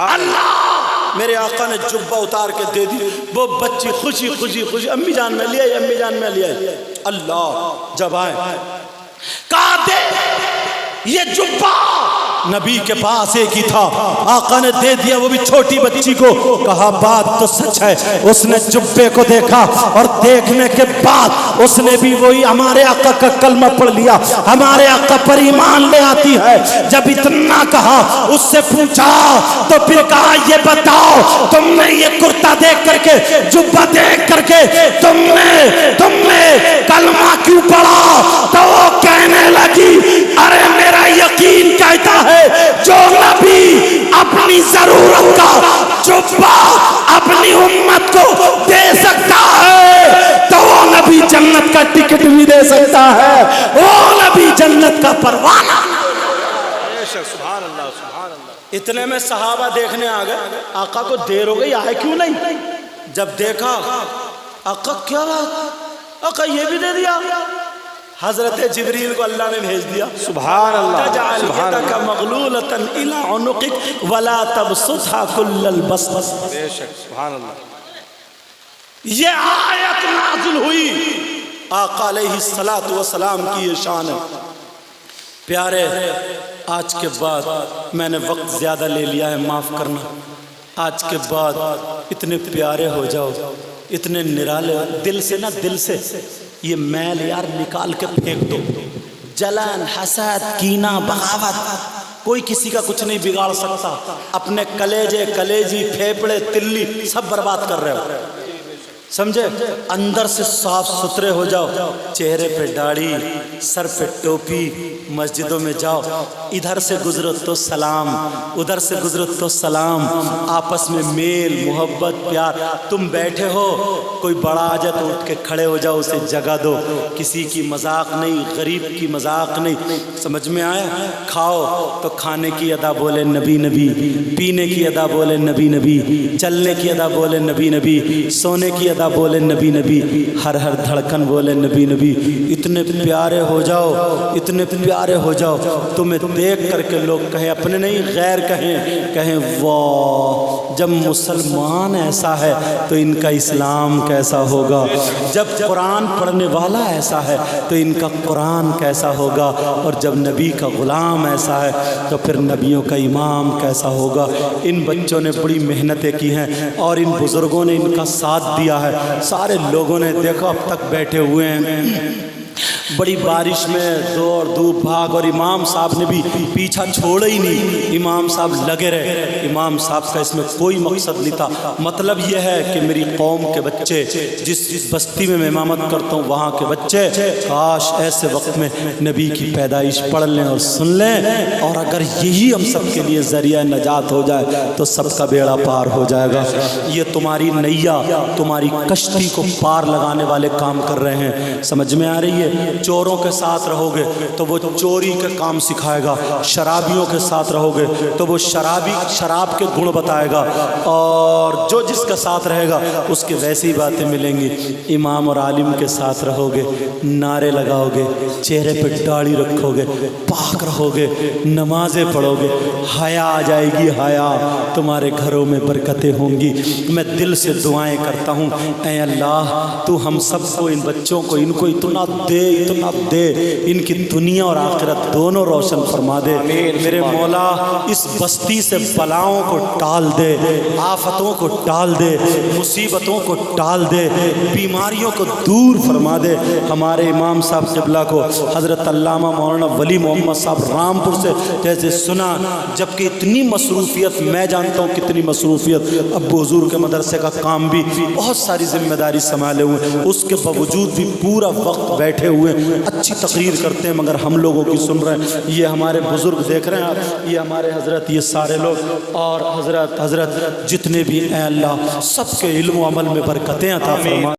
اللہ، میرے آقا نے جبہ اتار کے دے دی. وہ بچی خوشی خوشی خوشی، امی جان میں لیا، امی جان میں لیا. اللہ جب آئے کہا دے یہ جبہ. نبی کے پاس ایک ہی تھا، آقا نے دے دیا، وہ بھی چھوٹی بچی کو. کہا بات تو سچ ہے. اس نے جبے کو دیکھا اور دیکھنے کے بعد اس نے بھی وہی ہمارے آقا کا کلمہ پڑھ لیا، ہمارے آقا پر ایمان لے آتی ہے. جب اتنا کہا اس سے پوچھا تو پھر کہا یہ بتاؤ تم نے یہ کرتا دیکھ کر کے، جبہ دیکھ کر کے تم نے کلمہ کیوں پڑھا؟ تو وہ کہنے لگی ارے میرا یقین کہتا ہے جو نبی اپنی ضرورت کا جبہ اپنی امت کو دے سکتا ہے تو وہ نبی جنت کا ٹکٹ بھی دے سکتا ہے، وہ نبی جنت کا پروانہ. سبحان اللہ سبحان اللہ. اتنے میں صحابہ دیکھنے آ گئے، آقا کو دیر ہو گئی، آئے کیوں نہیں؟ جب دیکھا آقا کیا بات، آقا یہ بھی دے دیا. حضرت جبریل کو اللہ نے بھیج دیا. سبحان اللہ تجعل سبحان یدک اللہ. مغلولۃ الی عنقک ولا تبسطها کل البسط. بے شک سبحان اللہ. یہ آیت نازل ہوئی، آقا علیہ الصلوۃ والسلام کی یہ شان ہے. پیارے، آج کے بعد میں نے وقت زیادہ لے لیا ہے، معاف کرنا. آج کے بعد اتنے پیارے ہو جاؤ، اتنے نرالے، دل سے نا، دل سے یہ میل یار نکال کے پھینک دو. جلن، حسد، کینہ، بغاوت، کوئی کسی کا کچھ نہیں بگاڑ سکتا. اپنے کلیجے، کلیجی، پھیپڑے، تلی سب برباد کر رہے ہو، سمجھے؟ اندر سے صاف ستھرے ہو جاؤ. چہرے پہ داڑھی، سر پہ ٹوپی، مسجدوں میں جاؤ، ادھر سے گزرو تو سلام، ادھر سے گزرو تو سلام. آپس میں میل، محبت، پیار. تم بیٹھے ہو، کوئی بڑا آ جائے تو اٹھ کے کھڑے ہو جاؤ، اسے جگہ دو. کسی کی مذاق نہیں، غریب کی مذاق نہیں. سمجھ میں آیا؟ کھاؤ تو کھانے کی ادا بولے نبی نبی، پینے کی ادا بولے نبی نبی، چلنے کی ادا بولے نبی نبی، سونے کی ادا بولے نبی نبی، ہر دھڑکن بولے نبی نبی. اتنے پیارے ہو جاؤ، اتنے پیارے ہو جاؤ، تمہیں دیکھ کر کے لوگ کہیں، اپنے نہیں غیر کہیں واہ جب مسلمان ایسا ہے تو ان کا اسلام کیسا ہوگا، جب قرآن پڑھنے والا ایسا ہے تو ان کا قرآن کیسا ہوگا، اور جب نبی کا غلام ایسا ہے تو پھر نبیوں کا امام کیسا ہوگا. ان بچوں نے بڑی محنتیں کی ہیں اور ان بزرگوں نے ان کا ساتھ دیا ہے. سارے لوگوں نے دیکھو اب تک بیٹھے ہوئے ہیں، بڑی بارش میں دوڑ دھوپ بھاگ، اور امام صاحب نے بھی پیچھا چھوڑا ہی نہیں. امام صاحب لگے رہے. امام صاحب کا اس میں کوئی مقصد نہیں تھا. مطلب یہ ہے کہ میری قوم کے بچے، جس بستی میں امامت کرتا ہوں وہاں کے بچے، کاش ایسے وقت میں نبی کی پیدائش پڑھ لیں اور سن لیں، اور اگر یہی ہم سب کے لیے ذریعہ نجات ہو جائے تو سب کا بیڑا پار ہو جائے گا. یہ تمہاری نیا، تمہاری کشتی کو پار لگانے والے کام کر رہے ہیں. سمجھ میں آ رہی ہے؟ چوروں کے ساتھ رہو گے تو وہ چوری کا کام سکھائے گا، شرابیوں کے ساتھ رہو گے تو وہ شراب کے گن بتائے گا، اور جو جس کے ساتھ رہے گا اس کے ویسی باتیں ملیں گی. امام اور عالم کے ساتھ رہو گے، نعرے لگاؤ گے، چہرے پہ داڑھی رکھو گے، پاک رہو گے، نمازیں پڑھو گے، حیا آ جائے گی، حیا. تمہارے گھروں میں برکتیں ہوں گی. میں دل سے دعائیں کرتا ہوں، اے اللہ تو ہم سب کو، ان بچوں کو، ان کو اتنا دے، ان کی دنیا اور آخرت دونوں روشن فرما دے. میرے مولا اس بستی سے بلاؤں کو ٹال دے، آفتوں کو ٹال دے، مصیبتوں کو ٹال دے، بیماریوں کو دور فرما دے. ہمارے امام صاحب قبلہ کو حضرت علامہ مولانا ولی محمد صاحب رامپور سے جیسے سنا، جبکہ اتنی مصروفیت، میں جانتا ہوں کتنی مصروفیت، ابو حضور کے مدرسے کا کام بھی، بہت ساری ذمہ داری سنبھالے ہوئے، اس کے باوجود بھی پورا وقت بیٹھے بیٹھے ہوئے اچھی تقریر کرتے ہیں مگر ہم لوگوں کی سن رہے ہیں. یہ ہمارے بزرگ دیکھ رہے ہیں آپ, یہ ہمارے حضرت, یہ سارے لوگ اور حضرت جتنے بھی, اے اللہ سب کے علم و عمل میں برکتیں عطا فرما.